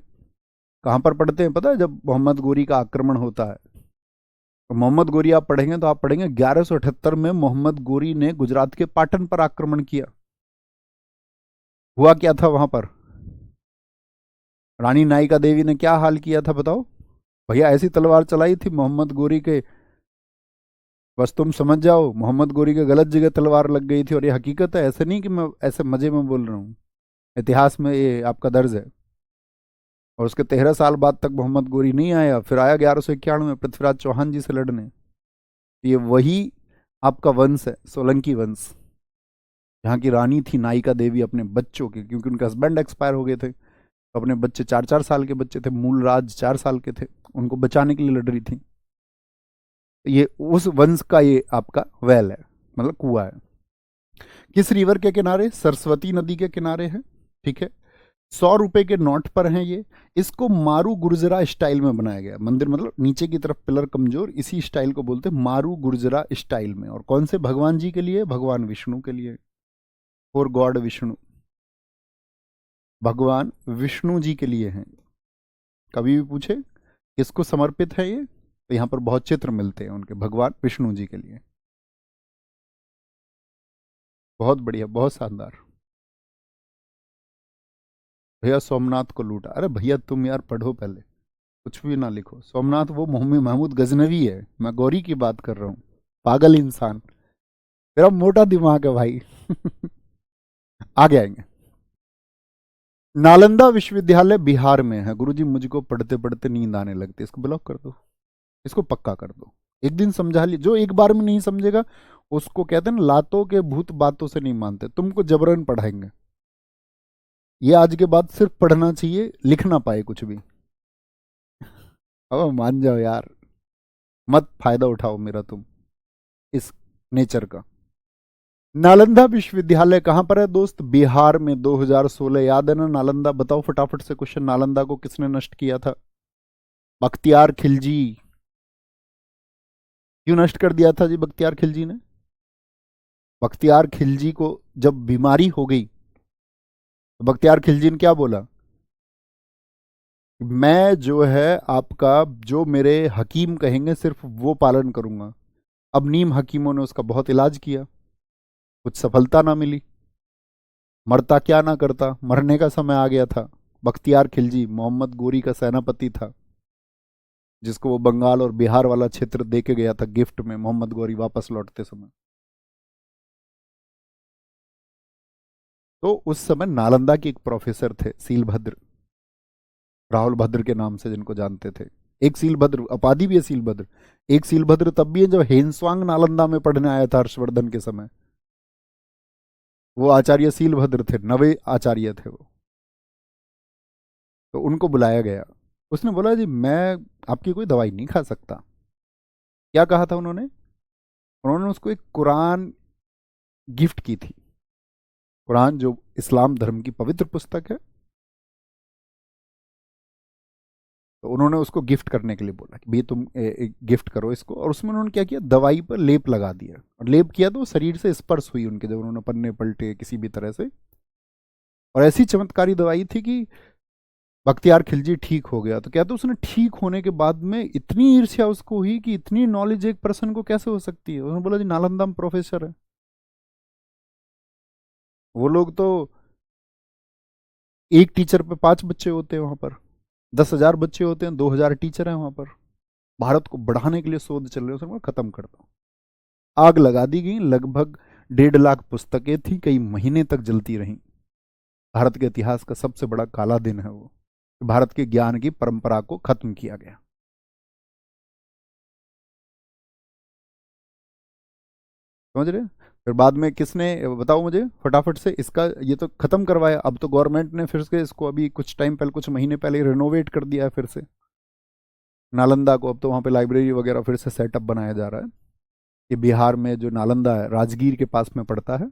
कहां पर पढ़ते हैं पता है, जब मोहम्मद गोरी का आक्रमण होता है, तो मोहम्मद गोरी आप पढ़ेंगे तो आप पढ़ेंगे 1178 में मोहम्मद गोरी ने गुजरात के पाटन पर आक्रमण किया। हुआ क्या था वहां पर, रानी नायिका देवी ने क्या हाल किया था बताओ। भैया ऐसी तलवार चलाई थी मोहम्मद गोरी के, बस तुम समझ जाओ मोहम्मद गोरी के गलत जगह तलवार लग गई थी। और ये हकीकत है, ऐसे नहीं कि मैं ऐसे मजे में बोल रहा हूँ, इतिहास में ये आपका दर्ज है। और उसके 13 साल बाद तक मोहम्मद गोरी नहीं आया, फिर आया 1191 में पृथ्वीराज चौहान जी से लड़ने। ये वही आपका वंश है, सोलंकी वंश, जहाँ की रानी थी नायिका देवी अपने बच्चों के, क्योंकि उनके हस्बैंड एक्सपायर हो गए थे, तो अपने बच्चे 4-4 साल के बच्चे थे, मूलराज 4 साल के थे, उनको बचाने के लिए लड़ रही थी। ये उस वंश का ये आपका वेल है, मतलब कुआ है। किस रिवर के किनारे, सरस्वती नदी के किनारे है, ठीक है। 100 रुपए के नोट पर है ये। इसको मारू गुर्जरा स्टाइल में बनाया गया मंदिर, मतलब नीचे की तरफ पिलर कमजोर, इसी स्टाइल को बोलते हैं मारू गुर्जरा स्टाइल में। और कौन से भगवान जी के लिए, भगवान विष्णु के लिए, फॉर गॉड विष्णु, भगवान विष्णु जी के लिए है। कभी भी पूछे किसको समर्पित है ये, तो यहां पर बहुत चित्र मिलते हैं उनके, भगवान विष्णु जी के लिए। बहुत बढ़िया, बहुत शानदार। भैया सोमनाथ को लूटा, अरे भैया तुम यार पढ़ो पहले, कुछ भी ना लिखो। सोमनाथ वो मोहम्मद महमूद गजनवी है, मैं गौरी की बात कर रहा हूँ, पागल इंसान, तेरा मोटा दिमाग है भाई। आगे आएंगे। नालंदा विश्वविद्यालय बिहार में है। गुरुजी मुझको पढ़ते पढ़ते नींद आने लगती है, इसको ब्लॉक कर दो, इसको पक्का कर दो। एक दिन समझा ली, जो एक बार में नहीं समझेगा उसको कहते हैं ना, लातों के भूत बातों से नहीं मानते, तुमको जबरन पढ़ाएंगे। ये आज के बाद सिर्फ पढ़ना चाहिए, लिख ना पाए कुछ भी। अब मान जाओ यार, मत फायदा उठाओ मेरा तुम इस नेचर का। नालंदा विश्वविद्यालय कहां पर है दोस्त, बिहार में। 2016 याद है ना नालंदा, बताओ फटाफट से क्वेश्चन, नालंदा को किसने नष्ट किया था, बख्तियार खिलजी। क्यों नष्ट कर दिया था जी बख्तियार खिलजी ने, बख्तियार खिलजी को जब बीमारी हो गई तो बख्तियार खिलजी ने क्या बोला, मैं जो है आपका, जो मेरे हकीम कहेंगे सिर्फ वो पालन करूंगा। अब नीम हकीमों ने उसका बहुत इलाज किया, कुछ सफलता ना मिली, मरता क्या ना करता, मरने का समय आ गया था। बख्तियार खिलजी मोहम्मद गोरी का सेनापति था, जिसको वो बंगाल और बिहार वाला क्षेत्र दे के गया था गिफ्ट में मोहम्मद गोरी वापस लौटते समय। तो उस समय नालंदा के एक प्रोफेसर थे सीलभद्र, राहुल भद्र के नाम से जिनको जानते थे। एक सीलभद्र उपाधि भी है सीलभद्र। एक सीलभद्र तब भी है जब हेनस्वांग नालंदा में पढ़ने आया था हर्षवर्धन के समय, वो आचार्य सीलभद्र थे, नवे आचार्य थे वो। तो उनको बुलाया गया, उसने बोला जी मैं आपकी कोई दवाई नहीं खा सकता। क्या कहा था उन्होंने, उन्होंने उसको एक कुरान गिफ्ट की थी। कुरान जो इस्लाम धर्म की पवित्र पुस्तक है, तो उन्होंने उसको गिफ्ट करने के लिए बोला कि भाई तुम गिफ्ट करो इसको। और उसमें उन्होंने क्या किया, दवाई पर लेप लगा दिया, और लेप किया तो शरीर से स्पर्श हुई उनके, जब उन्होंने पन्ने पलटे किसी भी तरह से, और ऐसी चमत्कारी दवाई थी कि बख्तियार खिलजी ठीक हो गया। तो कहते उसने ठीक होने के बाद में इतनी ईर्ष्या उसको हुई कि इतनी नॉलेज एक पर्सन को कैसे हो सकती है। उसने बोला जी नालंदा में प्रोफेसर है। वो लोग तो एक टीचर पे 5 बच्चे होते हैं, वहां पर 10,000 बच्चे होते हैं, 2,000 टीचर हैं वहां पर। भारत को बढ़ाने के लिए शोध चल रहे हैं, खत्म कर दो। आग लगा दी गई। लगभग 1.5 लाख पुस्तकें थी, कई महीने तक जलती रहीं। भारत के इतिहास का सबसे बड़ा काला दिन है वो। भारत के ज्ञान की परंपरा को खत्म किया गया। समझ रहे? फिर बाद में किसने, बताओ मुझे फटाफट से, इसका ये तो खत्म करवाया। अब तो गवर्नमेंट ने फिर से इसको अभी कुछ टाइम पहले, कुछ महीने पहले रिनोवेट कर दिया है फिर से नालंदा को। अब तो वहाँ पे लाइब्रेरी वगैरह फिर से सेटअप बनाया जा रहा है। ये बिहार में जो नालंदा है, राजगीर के पास में पड़ता है।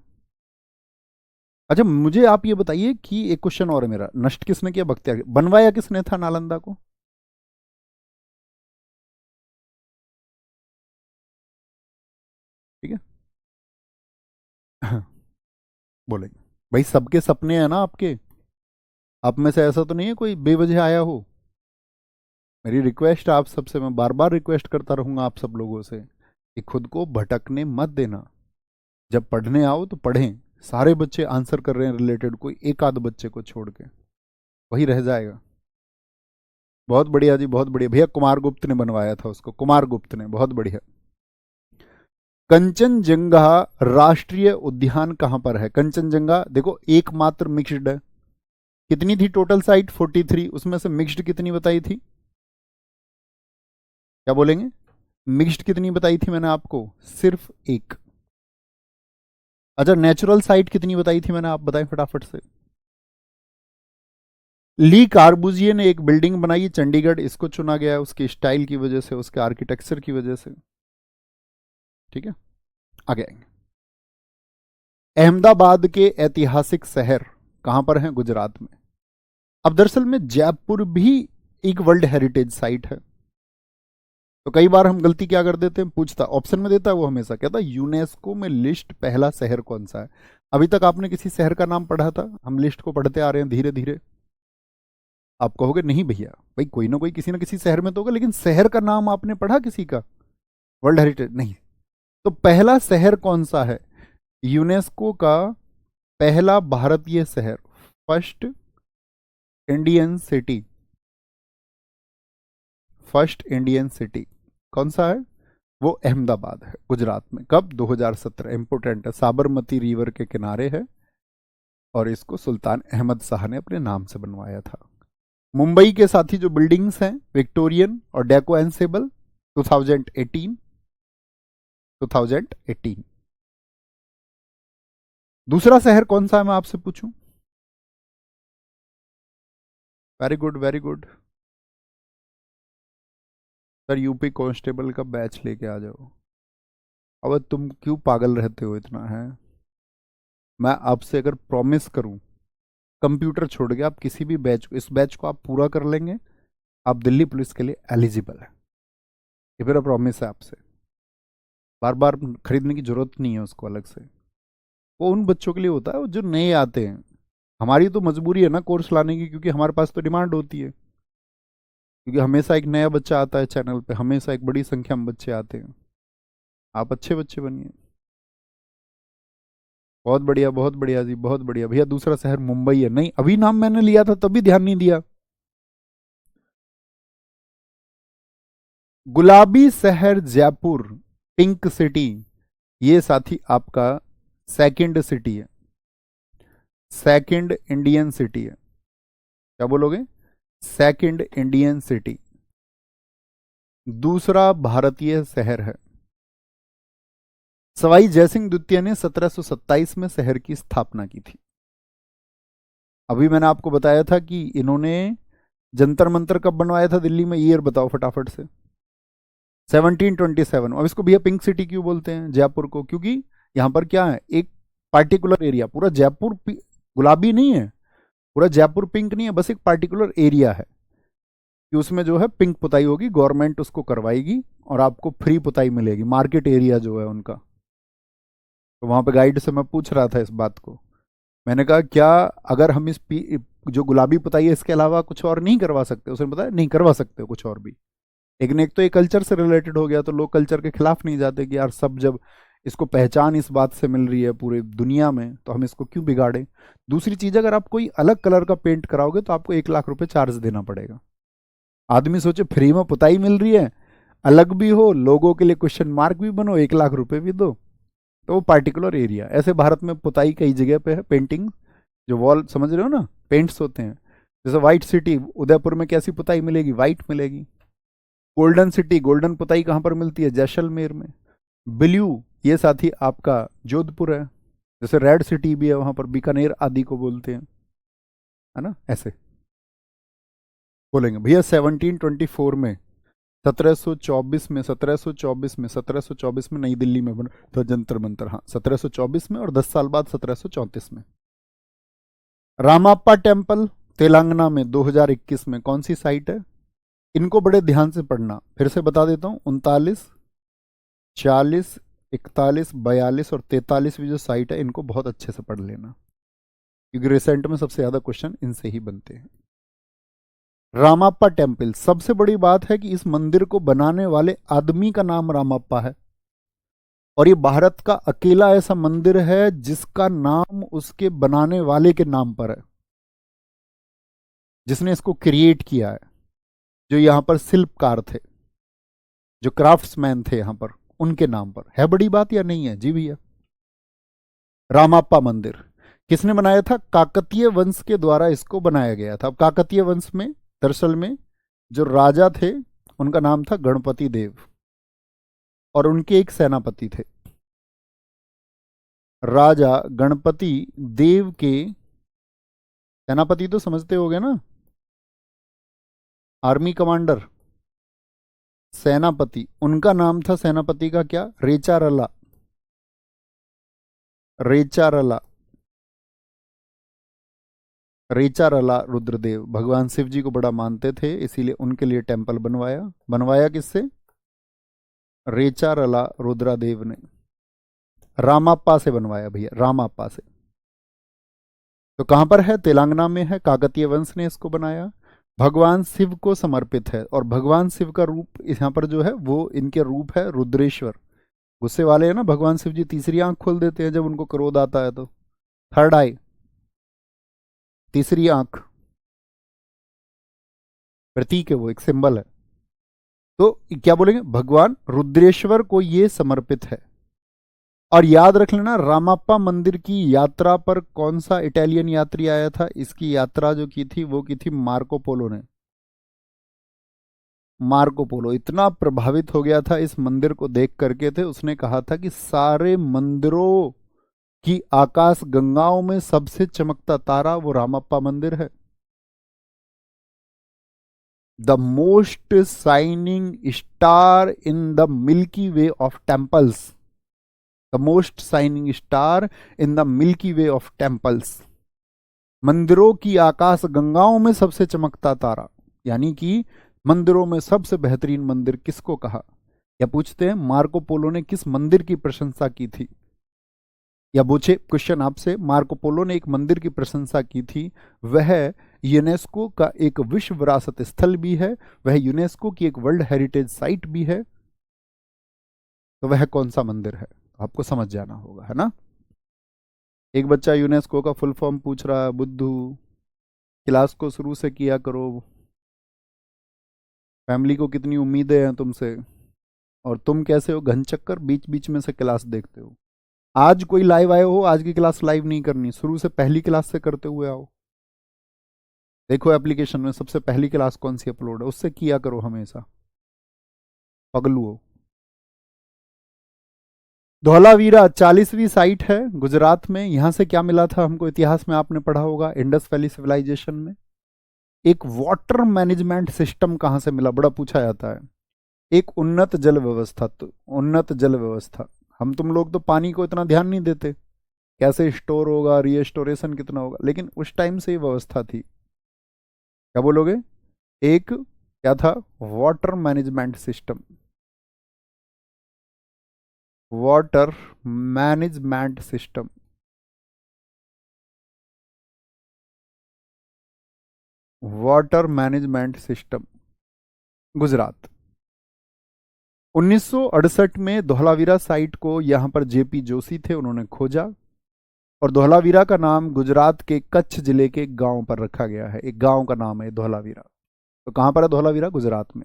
अच्छा मुझे आप ये बताइए कि एक क्वेश्चन और है मेरा, नष्ट किसने किया? बख्तियार। बनवाया किसने था नालंदा को? ठीक है। बोलेंगे भाई, सबके सपने हैं ना आपके। आप में से ऐसा तो नहीं है कोई बेवजह आया हो। मेरी रिक्वेस्ट आप सबसे, मैं बार बार रिक्वेस्ट करता रहूंगा आप सब लोगों से कि खुद को भटकने मत देना। जब पढ़ने आओ तो पढ़ें। सारे बच्चे आंसर कर रहे हैं रिलेटेड, कोई एक आध बच्चे को छोड़ के वही रह जाएगा। बहुत बढ़िया जी, बहुत बढ़िया भैया। कुमार गुप्त ने बनवाया था उसको, कुमार गुप्त ने, बहुत बढ़िया। कंचनजंगा राष्ट्रीय उद्यान कहां पर है? कंचनजंगा देखो एकमात्र मिक्स्ड है। कितनी थी टोटल साइट? 43। उसमें से मिक्स्ड कितनी बताई थी? क्या बोलेंगे? मिक्स्ड कितनी बताई थी मैंने आपको? सिर्फ एक। अच्छा नेचुरल साइट कितनी बताई थी मैंने? आप बताएं फटाफट से। ली कार्बूजिए ने एक बिल्डिंग बनाई चंडीगढ़, इसको चुना गया है उसकी स्टाइल की वजह से, उसके आर्किटेक्चर की वजह से। ठीक है, आगे आएंगे। अहमदाबाद के ऐतिहासिक शहर कहां पर हैं? गुजरात में। अब दरअसल में जयपुर भी एक वर्ल्ड हेरिटेज साइट है। तो कई बार हम गलती क्या कर देते हैं, पूछता ऑप्शन में देता है वो, हमेशा कहता है यूनेस्को में लिस्ट पहला शहर कौन सा है। अभी तक आपने किसी शहर का नाम पढ़ा था? हम लिस्ट को पढ़ते आ रहे हैं धीरे धीरे। आप कहोगे नहीं भैया, भाई कोई ना कोई किसी ना किसी शहर में तो होगा, लेकिन शहर का नाम आपने पढ़ा किसी का? वर्ल्ड हेरिटेज नहीं। तो पहला शहर कौन सा है यूनेस्को का? पहला भारतीय शहर, first Indian city, first Indian city कौन सा है? वो अहमदाबाद है, गुजरात में। कब? 2017। इंपोर्टेंट है, साबरमती रिवर के किनारे है और इसको सुल्तान अहमद शाह ने अपने नाम से बनवाया था। मुंबई के साथी जो बिल्डिंग्स हैं, विक्टोरियन और डेको एनसेबल, 2018। 2018। दूसरा शहर कौन सा है मैं आपसे पूछूं? Very good, very good sir. UP constable का बैच लेके आ जाओ। अब तुम क्यों पागल रहते हो इतना है? मैं आपसे अगर प्रॉमिस करूं, कंप्यूटर छोड़ के आप किसी भी बैच को, इस बैच को आप पूरा कर लेंगे, आप दिल्ली पुलिस के लिए एलिजिबल है। ये मेरा प्रॉमिस है आपसे। बार बार खरीदने की जरूरत नहीं है उसको अलग से। वो उन बच्चों के लिए होता है जो नए आते हैं। हमारी तो मजबूरी है ना कोर्स लाने की, क्योंकि हमारे पास तो डिमांड होती है। क्योंकि हमेशा एक नया बच्चा आता है चैनल पे, हमेशा एक बड़ी संख्या में बच्चे आते हैं। आप अच्छे बच्चे बनिए। बहुत बढ़िया, बहुत बढ़िया जी, बहुत बढ़िया भैया। दूसरा शहर मुंबई है। नहीं, अभी नाम मैंने लिया था तभी ध्यान नहीं दिया। गुलाबी शहर जयपुर, पिंक सिटी, ये साथी आपका सेकंड सिटी है, सेकंड इंडियन सिटी है। क्या बोलोगे? सेकंड इंडियन सिटी, दूसरा भारतीय शहर है। सवाई जयसिंह द्वितीय ने 1727 में शहर की स्थापना की थी। अभी मैंने आपको बताया था कि इन्होंने जंतर मंतर कब बनवाया था दिल्ली में, ईयर बताओ फटाफट से। 1727। अब इसको भैया पिंक सिटी क्यों बोलते हैं जयपुर को? क्योंकि यहां पर क्या है, एक पार्टिकुलर एरिया, पूरा जयपुर गुलाबी नहीं है, पूरा जयपुर पिंक नहीं है, बस एक पार्टिकुलर एरिया है कि उसमें जो है पिंक पुताई होगी, गवर्नमेंट उसको करवाएगी और आपको फ्री पुताई मिलेगी, मार्केट एरिया जो है उनका। तो वहां पे गाइड से मैं पूछ रहा था इस बात को। मैंने कहा क्या अगर हम जो गुलाबी पुताई है इसके अलावा कुछ और नहीं करवा सकते? उसने बताया नहीं करवा सकते हो कुछ और भी। लेकिन एक तो ये कल्चर से रिलेटेड हो गया, तो लोग कल्चर के खिलाफ नहीं जाते कि यार सब जब इसको पहचान इस बात से मिल रही है पूरी दुनिया में तो हम इसको क्यों बिगाड़ें। दूसरी चीज, अगर आप कोई अलग कलर का पेंट कराओगे तो आपको 1 लाख रुपए चार्ज देना पड़ेगा। आदमी सोचे फ्री में पुताई मिल रही है, अलग भी हो, लोगों के लिए क्वेश्चन मार्क भी बनो, 1 लाख रुपए भी दो। तो वो पार्टिकुलर एरिया, ऐसे भारत में पुताई कई जगह पे है, पेंटिंग जो वॉल समझ रहे हो ना, पेंट्स होते हैं। जैसे व्हाइट सिटी उदयपुर में कैसी पुताई मिलेगी? व्हाइट मिलेगी। गोल्डन सिटी, गोल्डन पुताई कहाँ पर मिलती है? जैसलमेर में। ब्लू ये साथी आपका जोधपुर है। जैसे रेड सिटी भी है वहां पर, बीकानेर आदि को बोलते हैं, है ना? ऐसे बोलेंगे भैया 1724 में, 1724 में, 1724 में, 1724 में नई दिल्ली में बना था जंतर मंतर। हाँ 1724 में, और 10 साल बाद 1734 में। रामाप्पा टेम्पल तेलंगाना में 2021 में कौन सी साइट है? इनको बड़े ध्यान से पढ़ना, फिर से बता देता हूँ। 39, 40, 41, 42 और 43 जो साइट है इनको बहुत अच्छे से पढ़ लेना, क्योंकि रिसेंट में सबसे ज्यादा क्वेश्चन इनसे ही बनते हैं। रामाप्पा टेम्पल, सबसे बड़ी बात है कि इस मंदिर को बनाने वाले आदमी का नाम रामाप्पा है, और ये भारत का अकेला ऐसा मंदिर है जिसका नाम उसके बनाने वाले के नाम पर है, जिसने इसको क्रिएट किया है, जो यहां पर शिल्पकार थे, जो क्राफ्ट्समैन थे यहां पर, उनके नाम पर है। बड़ी बात या नहीं है जी भैया? रामाप्पा मंदिर किसने बनाया था? काकतीय वंश के द्वारा इसको बनाया गया था। अब काकतीय वंश में दरअसल में जो राजा थे उनका नाम था गणपति देव, और उनके एक सेनापति थे। राजा गणपति देव के सेनापति तो समझते होगे ना, आर्मी कमांडर, सेनापति, उनका नाम था सेनापति का क्या? रेचारला। रेचारला, रेचारला रुद्रदेव भगवान शिव जी को बड़ा मानते थे, इसीलिए उनके लिए टेम्पल बनवाया। बनवाया किससे? रेचारला रुद्रादेव ने। रामाप्पा से बनवाया भैया, रामाप्पा से। तो कहां पर है? तेलंगाना में है। काकतीय वंश ने इसको बनाया, भगवान शिव को समर्पित है। और भगवान शिव का रूप यहाँ पर जो है वो इनके रूप है रुद्रेश्वर। गुस्से वाले हैं ना, भगवान शिव जी तीसरी आंख खोल देते हैं जब उनको क्रोध आता है, तो थर्ड आई, तीसरी आंख, प्रतीक है, वो एक सिंबल है। तो क्या बोलेंगे? भगवान रुद्रेश्वर को ये समर्पित है। और याद रख लेना, रामाप्पा मंदिर की यात्रा पर कौन सा इटालियन यात्री आया था? इसकी यात्रा जो की थी वो की थी मार्को पोलो ने। मार्को पोलो इतना प्रभावित हो गया था इस मंदिर को देख करके, थे उसने कहा था कि सारे मंदिरों की आकाश गंगाओं में सबसे चमकता तारा वो रामाप्पा मंदिर है। The most shining star in the milky way of temples, the most shining star in the milky way of temples. मंदिरों की आकाश गंगाओं में सबसे चमकता तारा, यानी कि मंदिरों में सबसे बेहतरीन मंदिर किसको कहा? या पूछते हैं मार्को पोलो ने किस मंदिर की प्रशंसा की थी? या पूछे क्वेश्चन आपसे, मार्को पोलो ने एक मंदिर की प्रशंसा की थी, वह यूनेस्को का एक विश्व विरासत स्थल भी है, वह यूनेस्को की एक वर्ल्ड हेरिटेज साइट भी है, तो वह कौन सा मंदिर है? आपको समझ जाना होगा, है ना? एक बच्चा यूनेस्को का फुल फॉर्म पूछ रहा है। बुद्धू, क्लास को शुरू से किया करो, फैमिली को कितनी उम्मीदें हैं तुमसे, और तुम कैसे हो घनचक्कर, बीच बीच में से क्लास देखते हो। आज कोई लाइव आए हो, आज की क्लास लाइव नहीं करनी, शुरू से पहली क्लास से करते हुए आओ। देखो एप्लीकेशन में सबसे पहली क्लास कौन सी अपलोड है, उससे किया करो हमेशा, पगलू हो। धौलावीरा 40वीं साइट है गुजरात में। यहां से क्या मिला था हमको? इतिहास में आपने पढ़ा होगा, इंडस वैली सिविलाइजेशन में एक वाटर मैनेजमेंट सिस्टम कहां से मिला, बड़ा पूछा जाता है। एक उन्नत जल व्यवस्था, तो उन्नत जल व्यवस्था, हम तुम लोग तो पानी को इतना ध्यान नहीं देते, कैसे स्टोर होगा, रीस्टोरेशन कितना होगा, लेकिन उस टाइम से ये व्यवस्था थी। क्या बोलोगे? एक क्या था? Water management system, water management system. Water management system, Gujarat. 1968 में धौलावीरा साइट को यहां पर जेपी जोशी थे, उन्होंने खोजा और धौलावीरा का नाम गुजरात के कच्छ जिले के गांव पर रखा गया है। एक गांव का नाम है धौलावीरा। तो कहां पर है धौलावीरा? गुजरात में।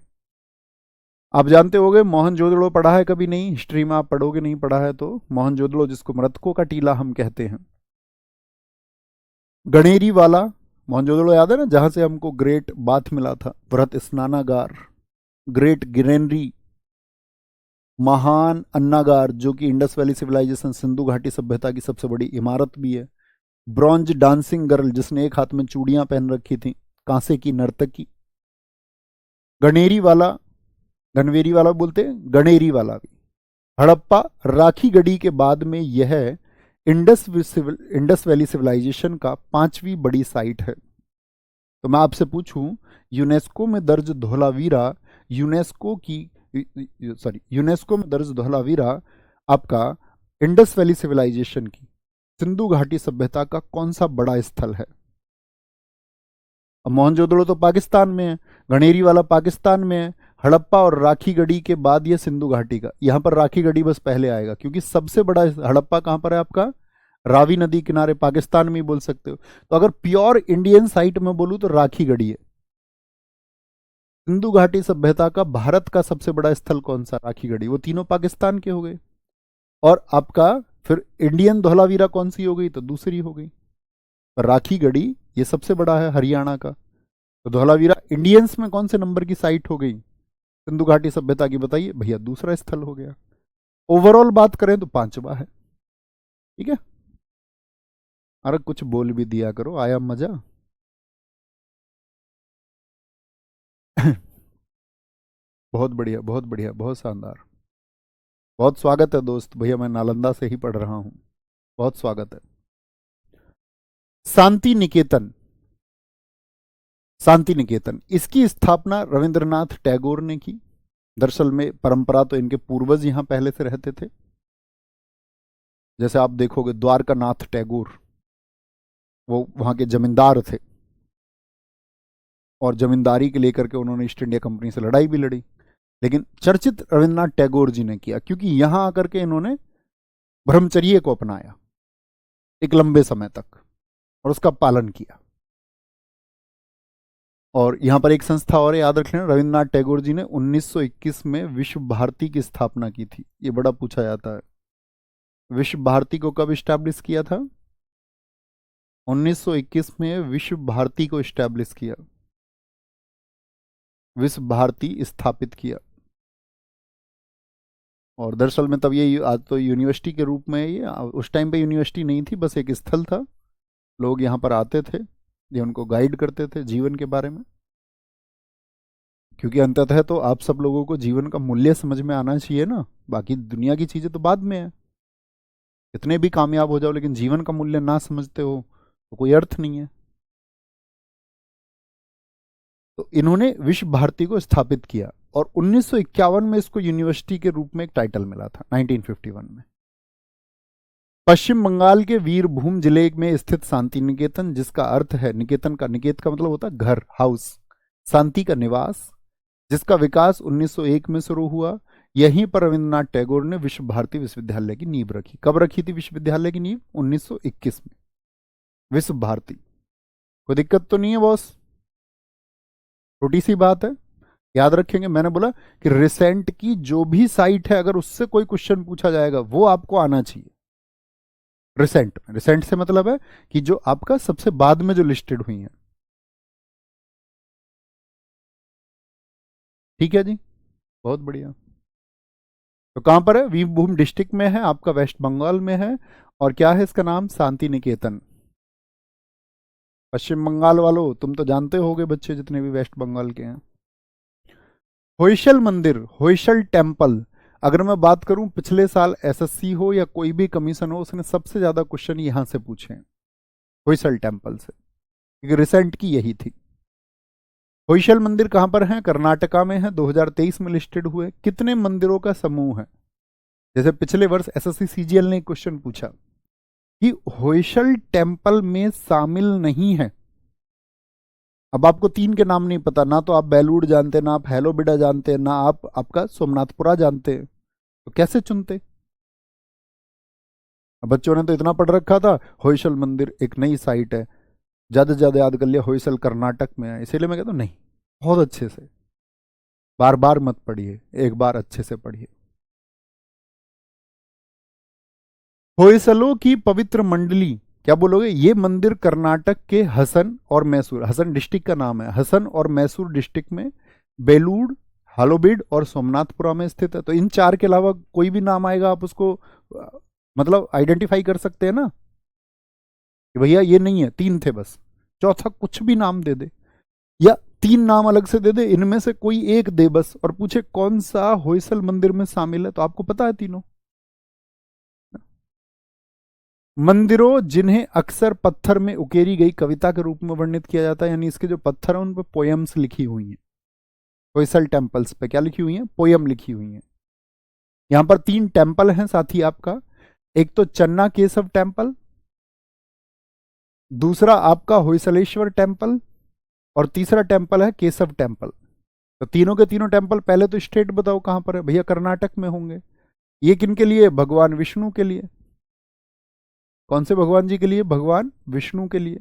आप जानते होंगे मोहनजोदड़ो पढ़ा है कभी? नहीं, हिस्ट्री में आप पढ़ोगे, नहीं पढ़ा है तो मोहनजोदड़ो, जिसको मृतकों का टीला हम कहते हैं। गणेरी वाला मोहनजोदड़ो याद है ना, जहां से हमको ग्रेट बाथ मिला था, वृहत स्नानागार, ग्रेट गिरेनरी, महान अन्नागार, जो कि इंडस वैली सिविलाइजेशन सिंधु घाटी सभ्यता की सबसे बड़ी इमारत भी है। ब्रॉन्ज डांसिंग गर्ल, जिसने एक हाथ में चूड़ियां पहन रखी थी, कांसे की नर्तकी। गणेरी वाला, गनवेरी वाला बोलते हैं, गणेरी वाला भी। हड़प्पा, राखी गढ़ी के बाद में यह इंडस वैली सिविलाइजेशन का 5वीं बड़ी साइट है। तो मैं आपसे पूछूं, यूनेस्को में दर्ज धौलावीरा, यूनेस्को में दर्ज धौलावीरा आपका इंडस वैली सिविलाइजेशन की सिंधु घाटी सभ्यता का कौन सा बड़ा स्थल है? अब मोहनजोदड़ो तो पाकिस्तान में है, गणेरी वाला पाकिस्तान में है, हड़प्पा और राखी गढ़ी के बाद ये सिंधु घाटी का। यहां पर राखी गढ़ी बस पहले आएगा, क्योंकि सबसे बड़ा हड़प्पा कहां पर है आपका? रावी नदी किनारे, पाकिस्तान में ही बोल सकते हो। तो अगर प्योर इंडियन साइट में बोलूं तो राखी गढ़ी है। सिंधु घाटी सभ्यता का भारत का सबसे बड़ा स्थल कौन सा? राखी गढ़ी। वो तीनों पाकिस्तान के हो गए। और आपका फिर इंडियन धौलावीरा कौन सी हो गई? तो दूसरी हो गई। राखी गढ़ी ये सबसे बड़ा है हरियाणा का। तो धौलावीरा इंडियंस में कौन से नंबर की साइट हो गई सिंधु घाटी सभ्यता की? बताइए भैया, दूसरा स्थल हो गया। ओवरऑल बात करें तो 5वां है। ठीक है, अरे कुछ बोल भी दिया करो, आया मजा। बहुत बढ़िया, बहुत बढ़िया, बहुत शानदार। बहुत स्वागत है दोस्त, भैया मैं नालंदा से ही पढ़ रहा हूं। बहुत स्वागत है। शांति निकेतन, शांति निकेतन, इसकी स्थापना रविंद्रनाथ टैगोर ने की। दरअसल में परंपरा तो इनके पूर्वज यहां पहले से रहते थे। जैसे आप देखोगे द्वारका नाथ टैगोर, वो वहां के जमींदार थे और जमींदारी के लेकर के उन्होंने ईस्ट इंडिया कंपनी से लड़ाई भी लड़ी। लेकिन चर्चित रविन्द्रनाथ टैगोर जी ने किया, क्योंकि यहां आकर के इन्होंने ब्रह्मचर्य को अपनाया एक लंबे समय तक और उसका पालन किया। और यहां पर एक संस्था और याद रख लेना, रविन्द्रनाथ टैगोर जी ने 1921 में विश्व भारती की स्थापना की थी। ये बड़ा पूछा जाता है, विश्व भारती को कब स्टैब्लिश किया था? 1921 में विश्व भारती को स्टैब्लिश किया, विश्व भारती स्थापित किया। और दरअसल में तब ये आज तो यूनिवर्सिटी के रूप में, ये उस टाइम पे यूनिवर्सिटी नहीं थी, बस एक स्थल था। लोग यहाँ पर आते थे, ये उनको गाइड करते थे जीवन के बारे में। क्योंकि अंततः तो आप सब लोगों को जीवन का मूल्य समझ में आना चाहिए ना, बाकी दुनिया की चीजें तो बाद में है। कितने भी कामयाब हो जाओ, लेकिन जीवन का मूल्य ना समझते हो तो कोई अर्थ नहीं है। तो इन्होंने विश्व भारती को स्थापित किया और 1951 में इसको यूनिवर्सिटी के रूप में एक टाइटल मिला था, 1951 में। पश्चिम बंगाल के वीरभूम जिले में स्थित शांति निकेतन, जिसका अर्थ है निकेतन का, निकेत का मतलब होता है घर, हाउस, शांति का निवास, जिसका विकास 1901 में शुरू हुआ। यहीं पर रविन्द्रनाथ टैगोर ने विश्व भारती विश्वविद्यालय की नींव रखी। कब रखी थी विश्वविद्यालय की नींव? 1921 में। विश्व भारती, कोई दिक्कत तो नहीं है बॉस? छोटी सी बात है, याद रखेंगे। मैंने बोला कि रिसेंट की जो भी साइट है, अगर उससे कोई क्वेश्चन पूछा जाएगा वो आपको आना चाहिए। रिसेंट, रिसेंट से मतलब है कि जो आपका सबसे बाद में जो लिस्टेड हुई है। ठीक है जी, बहुत बढ़िया। तो कहां पर है? वीरभूम डिस्ट्रिक्ट में है, आपका वेस्ट बंगाल में है। और क्या है इसका नाम? शांति निकेतन। पश्चिम बंगाल वालों, तुम तो जानते होगे बच्चे जितने भी वेस्ट बंगाल के हैं। होयसल मंदिर, होयसल टेम्पल, अगर मैं बात करूं पिछले साल एसएससी हो या कोई भी कमीशन हो, उसने सबसे ज्यादा क्वेश्चन यहां से पूछे हैं, होयसल टेम्पल से, क्योंकि रिसेंट की यही थी। होयसल मंदिर कहां पर है? कर्नाटका में है, 2023 में लिस्टेड हुए। कितने मंदिरों का समूह है? जैसे पिछले वर्ष एसएससी सीजीएल ने एक क्वेश्चन पूछा कि होयसल टेम्पल में शामिल नहीं है अब आपको तीन के नाम नहीं पता, ना तो आप बेलूड़ जानते, ना आप हेलोबिडा जानते, ना आप आपका सोमनाथपुरा जानते, तो कैसे चुनते? अब बच्चों ने तो इतना पढ़ रखा था, होयसल मंदिर एक नई साइट है, ज्यादा से ज्यादा याद कर लिया, होयसल कर्नाटक में है, इसीलिए मैं कहता हूं नहीं, बहुत अच्छे से बार बार मत पढ़िए, एक बार अच्छे से पढ़िए। होयसलों की पवित्र मंडली, क्या बोलोगे? ये मंदिर कर्नाटक के हसन और मैसूर, हसन डिस्ट्रिक्ट का नाम है, हसन और मैसूर डिस्ट्रिक्ट में बेलूड़, हालोबिड और सोमनाथपुरा में स्थित है। तो इन चार के अलावा कोई भी नाम आएगा आप उसको मतलब आइडेंटिफाई कर सकते हैं ना कि भैया ये नहीं है, तीन थे बस। चौथा कुछ भी नाम दे दे, या तीन नाम अलग से दे दे, इनमें से कोई एक दे बस, और पूछे कौन सा होयसल मंदिर में शामिल है, तो आपको पता है तीनों। मंदिरों जिन्हें अक्सर पत्थर में उकेरी गई कविता के रूप में वर्णित किया जाता है, यानी इसके जो पत्थर हैं उन पर पोयम्स लिखी हुई हैं। होयसल टेम्पल्स पे क्या लिखी हुई हैं? पोयम लिखी हुई हैं। यहां पर तीन टेम्पल हैं साथी आपका, एक तो चन्ना केशव टेम्पल, दूसरा आपका होयसलेश्वर टेम्पल, और तीसरा टेम्पल है केशव टेम्पल। तो तीनों के तीनों टेम्पल, पहले तो स्टेट बताओ कहां पर है भैया? कर्नाटक में होंगे। ये किन के लिए? भगवान विष्णु के लिए। कौन से भगवान जी के लिए? भगवान विष्णु के लिए।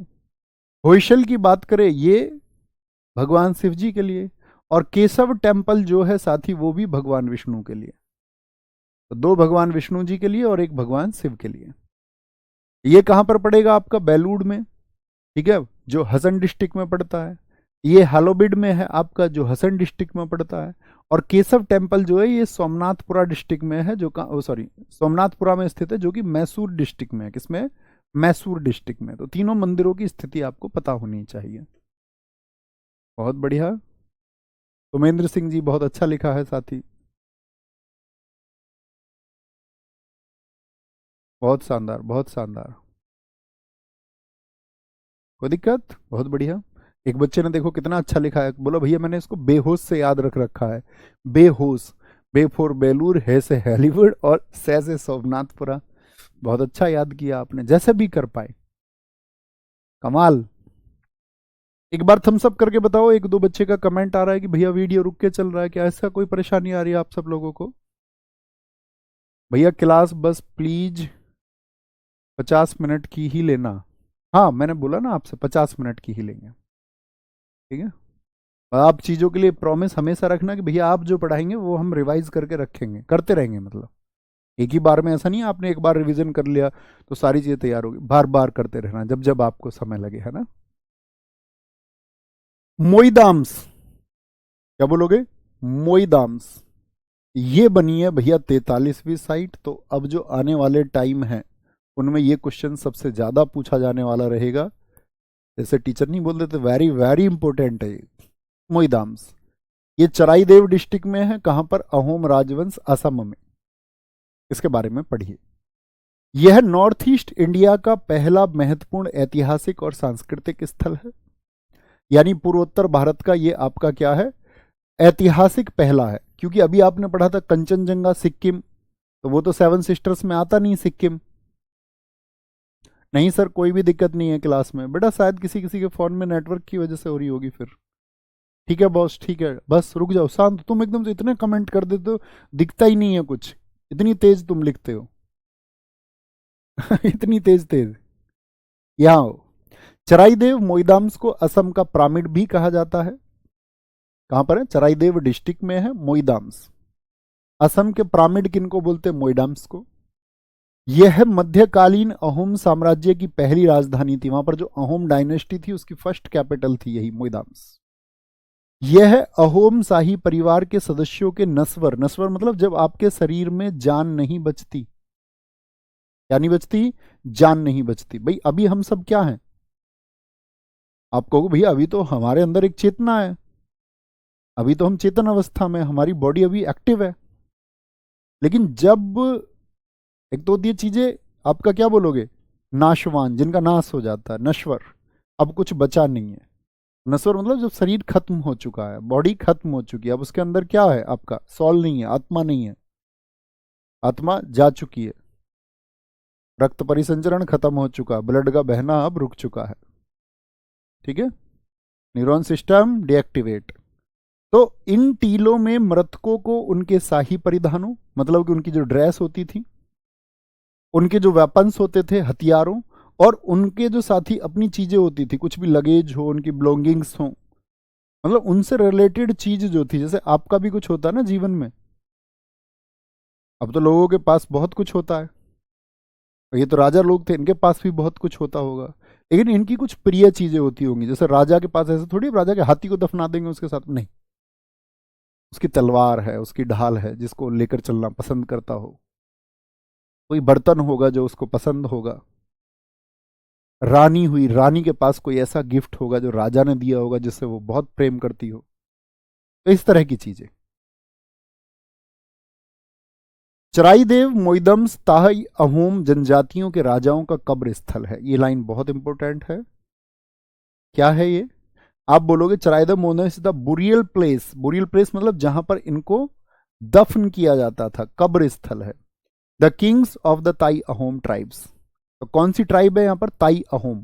होयसल की बात करें, ये भगवान शिव जी के लिए, और केशव टेम्पल जो है साथी वो भी भगवान विष्णु के लिए। तो दो भगवान विष्णु जी के लिए और एक भगवान शिव के लिए। ये कहां पर पड़ेगा? आपका बेलूड़ में, ठीक है, जो हसन डिस्ट्रिक्ट में पड़ता है। ये हालोबिड में है आपका, जो हसन डिस्ट्रिक्ट में पड़ता है। और केशव टेम्पल जो है ये सोमनाथपुरा डिस्ट्रिक्ट में है, जो सॉरी सोमनाथपुरा में स्थित है, जो कि मैसूर डिस्ट्रिक्ट में है। किसमें? मैसूर डिस्ट्रिक्ट में। तो तीनों मंदिरों की स्थिति आपको पता होनी चाहिए। बहुत बढ़िया, उमेंद्र सिंह जी बहुत अच्छा लिखा है साथी, बहुत शानदार, बहुत शानदार। कोई दिक्कत? बहुत बढ़िया। एक बच्चे ने देखो कितना अच्छा लिखा है, बोलो भैया मैंने इसको बेहोश से याद रख रखा है। बेहोश, बे फॉर बेलूर, है से हॉलीवुड, और से सोमनाथपुरा। बहुत अच्छा याद किया आपने, जैसे भी कर पाए, कमाल। एक बार थम्स अप करके बताओ, एक दो बच्चे का कमेंट आ रहा है कि भैया वीडियो रुक के चल रहा है, क्या ऐसा कोई परेशानी आ रही है आप सब लोगों को? भैया क्लास बस प्लीज 50 मिनट की ही लेना। हाँ मैंने बोला ना आपसे 50 मिनट की ही लेंगे, ठीक है। आप चीज़ों के लिए प्रॉमिस हमेशा रखना कि भैया आप जो पढ़ाएंगे वो हम रिवाइज करके रखेंगे, करते रहेंगे, मतलब एक ही बार में ऐसा नहीं है आपने एक बार रिवीजन कर लिया तो सारी चीज़ें तैयार होगी, बार बार करते रहना जब जब आपको समय लगे, है ना। मोईदाम्स, क्या बोलोगे? मोईदाम्स, ये बनी है भैया 43वीं साइट। तो अब जो आने वाले टाइम है उनमें ये क्वेश्चन सबसे ज़्यादा पूछा जाने वाला रहेगा। जैसे टीचर नहीं बोल देते, वेरी वेरी इंपॉर्टेंट है ये। मोईदाम्स, ये चराईदेव डिस्ट्रिक्ट में है, कहां पर? अहोम राजवंश असम में। इसके बारे में पढ़िए। यह नॉर्थ ईस्ट इंडिया का पहला महत्वपूर्ण ऐतिहासिक और सांस्कृतिक स्थल है, यानी पूर्वोत्तर भारत का ये आपका क्या है? ऐतिहासिक पहला है। क्योंकि अभी आपने पढ़ा था कंचनजंगा सिक्किम, तो वो तो सेवन सिस्टर्स में आता नहीं सिक्किम। नहीं सर कोई भी दिक्कत नहीं है क्लास में, बेटा शायद किसी किसी के फोन में नेटवर्क की वजह से हो रही होगी फिर। ठीक है बॉस, ठीक है, बस रुक जाओ शांत। तुम एकदम से इतने कमेंट कर देते हो, दिखता ही नहीं है कुछ, इतनी तेज तुम लिखते हो। इतनी तेज तेज। यहाँ हो। चराईदेव मोईदाम्स को असम का पिरामिड भी कहा जाता है। कहां पर है? चराईदेव डिस्ट्रिक्ट में है मोईदाम्स। असम के पिरामिड किनको बोलते हैं? मोईदाम्स को। यह मध्यकालीन अहोम साम्राज्य की पहली राजधानी थी, वहां पर जो अहोम डायनेस्टी थी उसकी फर्स्ट कैपिटल थी यही मोईदाम्स। यह अहोम शाही परिवार के सदस्यों के नस्वर, नस्वर मतलब जब आपके शरीर में जान नहीं बचती, क्या नहीं बचती? जान नहीं बचती। भाई अभी हम सब क्या हैं? आप कहोगे भैया अभी तो हमारे अंदर एक चेतना है, अभी तो हम चेतन अवस्था में, हमारी बॉडी अभी एक्टिव है। लेकिन जब एक तो होती है चीजें, आपका क्या बोलोगे? नाशवान, जिनका नाश हो जाता है, नश्वर, अब कुछ बचा नहीं है। नश्वर मतलब जब शरीर खत्म हो चुका है, बॉडी खत्म हो चुकी है, अब उसके अंदर क्या है? आपका सॉल नहीं है, आत्मा नहीं है, आत्मा जा चुकी है, रक्त परिसंचरण खत्म हो चुका, ब्लड का बहना अब रुक चुका है, ठीक है। Neuron system deactivate. तो इन टीलों में मृतकों को उनके शाही परिधानों, मतलब कि उनकी जो ड्रेस होती थी, उनके जो वेपन्स होते थे, हथियारों, और उनके जो साथी अपनी चीजें होती थी, कुछ भी लगेज हो, उनकी बिलोंगिंग्स हो, मतलब उनसे रिलेटेड चीज जो थी, जैसे आपका भी कुछ होता है ना जीवन में। अब तो लोगों के पास बहुत कुछ होता है, ये तो राजा लोग थे, इनके पास भी बहुत कुछ होता होगा, लेकिन इनकी कुछ प्रिय चीजें होती होंगी। जैसे राजा के पास ऐसे थोड़ी राजा के हाथी को दफना देंगे उसके साथ, नहीं, उसकी तलवार है, उसकी ढाल है जिसको लेकर चलना पसंद करता हो, कोई बर्तन होगा जो उसको पसंद होगा, रानी हुई, रानी के पास कोई ऐसा गिफ्ट होगा जो राजा ने दिया होगा जिससे वो बहुत प्रेम करती हो। तो इस तरह की चीजें। चराईदेव मोइदम्स ताहई अहोम जनजातियों के राजाओं का कब्र स्थल है। ये लाइन बहुत इंपॉर्टेंट है। क्या है ये? आप बोलोगे Charaideo moidams the burial place. Burial place मतलब जहां पर इनको दफन किया जाता था, कब्र स्थल है। द किंग्स ऑफ द ताई अहोम ट्राइब्स। तो कौन सी ट्राइब है यहां पर? ताई अहोम।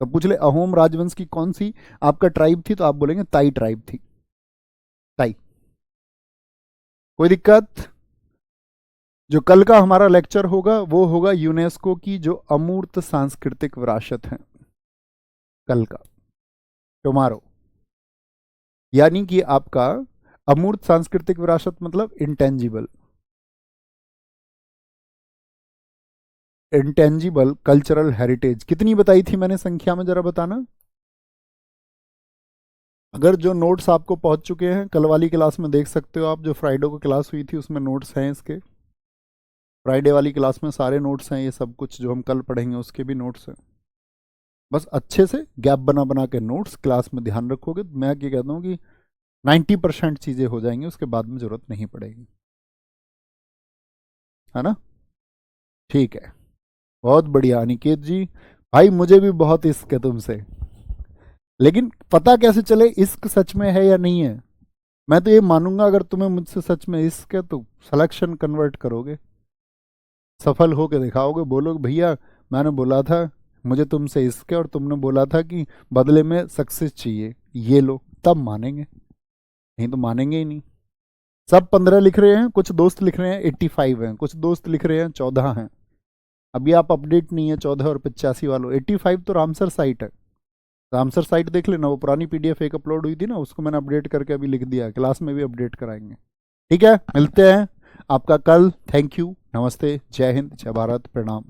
तो पूछ ले अहोम राजवंश की कौन सी आपका ट्राइब थी, तो आप बोलेंगे ताई ट्राइब थी, ताई। कोई दिक्कत? जो कल का हमारा लेक्चर होगा वो होगा यूनेस्को की जो अमूर्त सांस्कृतिक विरासत है, कल का, टुमारो। यानी कि आपका अमूर्त सांस्कृतिक विरासत मतलब इंटेंजिबल, इंटेंजिबल कल्चरल हेरिटेज। कितनी बताई थी मैंने संख्या में, जरा बताना। अगर जो नोट्स आपको पहुंच चुके हैं कल वाली क्लास में देख सकते हो आप, जो फ्राइडे को क्लास हुई थी उसमें नोट्स हैं इसके। फ्राइडे वाली क्लास में सारे नोट्स हैं, ये सब कुछ जो हम कल पढ़ेंगे उसके भी नोट्स हैं। बस अच्छे से गैप बना बना के नोट्स क्लास में ध्यान रखोगे, मैं ये कहता हूँ कि 90% चीज़ें हो जाएंगी, उसके बाद में ज़रूरत नहीं पड़ेगी, है ना? ठीक है, बहुत बढ़िया अनिकेत जी। भाई मुझे भी बहुत इश्क है तुमसे, लेकिन पता कैसे चले इश्क सच में है या नहीं है? मैं तो ये मानूंगा अगर तुम्हें मुझसे सच में इश्क है तो सिलेक्शन कन्वर्ट करोगे, सफल होके दिखाओगे, बोलोगे भैया मैंने बोला था मुझे तुमसे इश्क है और तुमने बोला था कि बदले में सक्सेस चाहिए, ये लो, तब मानेंगे, नहीं तो मानेंगे ही नहीं। सब 15 लिख रहे हैं, कुछ दोस्त लिख रहे हैं 85 हैं, कुछ दोस्त लिख रहे हैं 14 हैं। अभी आप अपडेट नहीं है 14 और 85 वालों। 85 तो रामसर साइट है, रामसर साइट देख लेना, वो पुरानी पीडीएफ एक अपलोड हुई थी ना, उसको मैंने अपडेट करके अभी लिख दिया, क्लास में भी अपडेट कराएंगे। ठीक है, मिलते हैं आपका कल। थैंक यू, नमस्ते, जय हिंद, जय भारत, प्रणाम।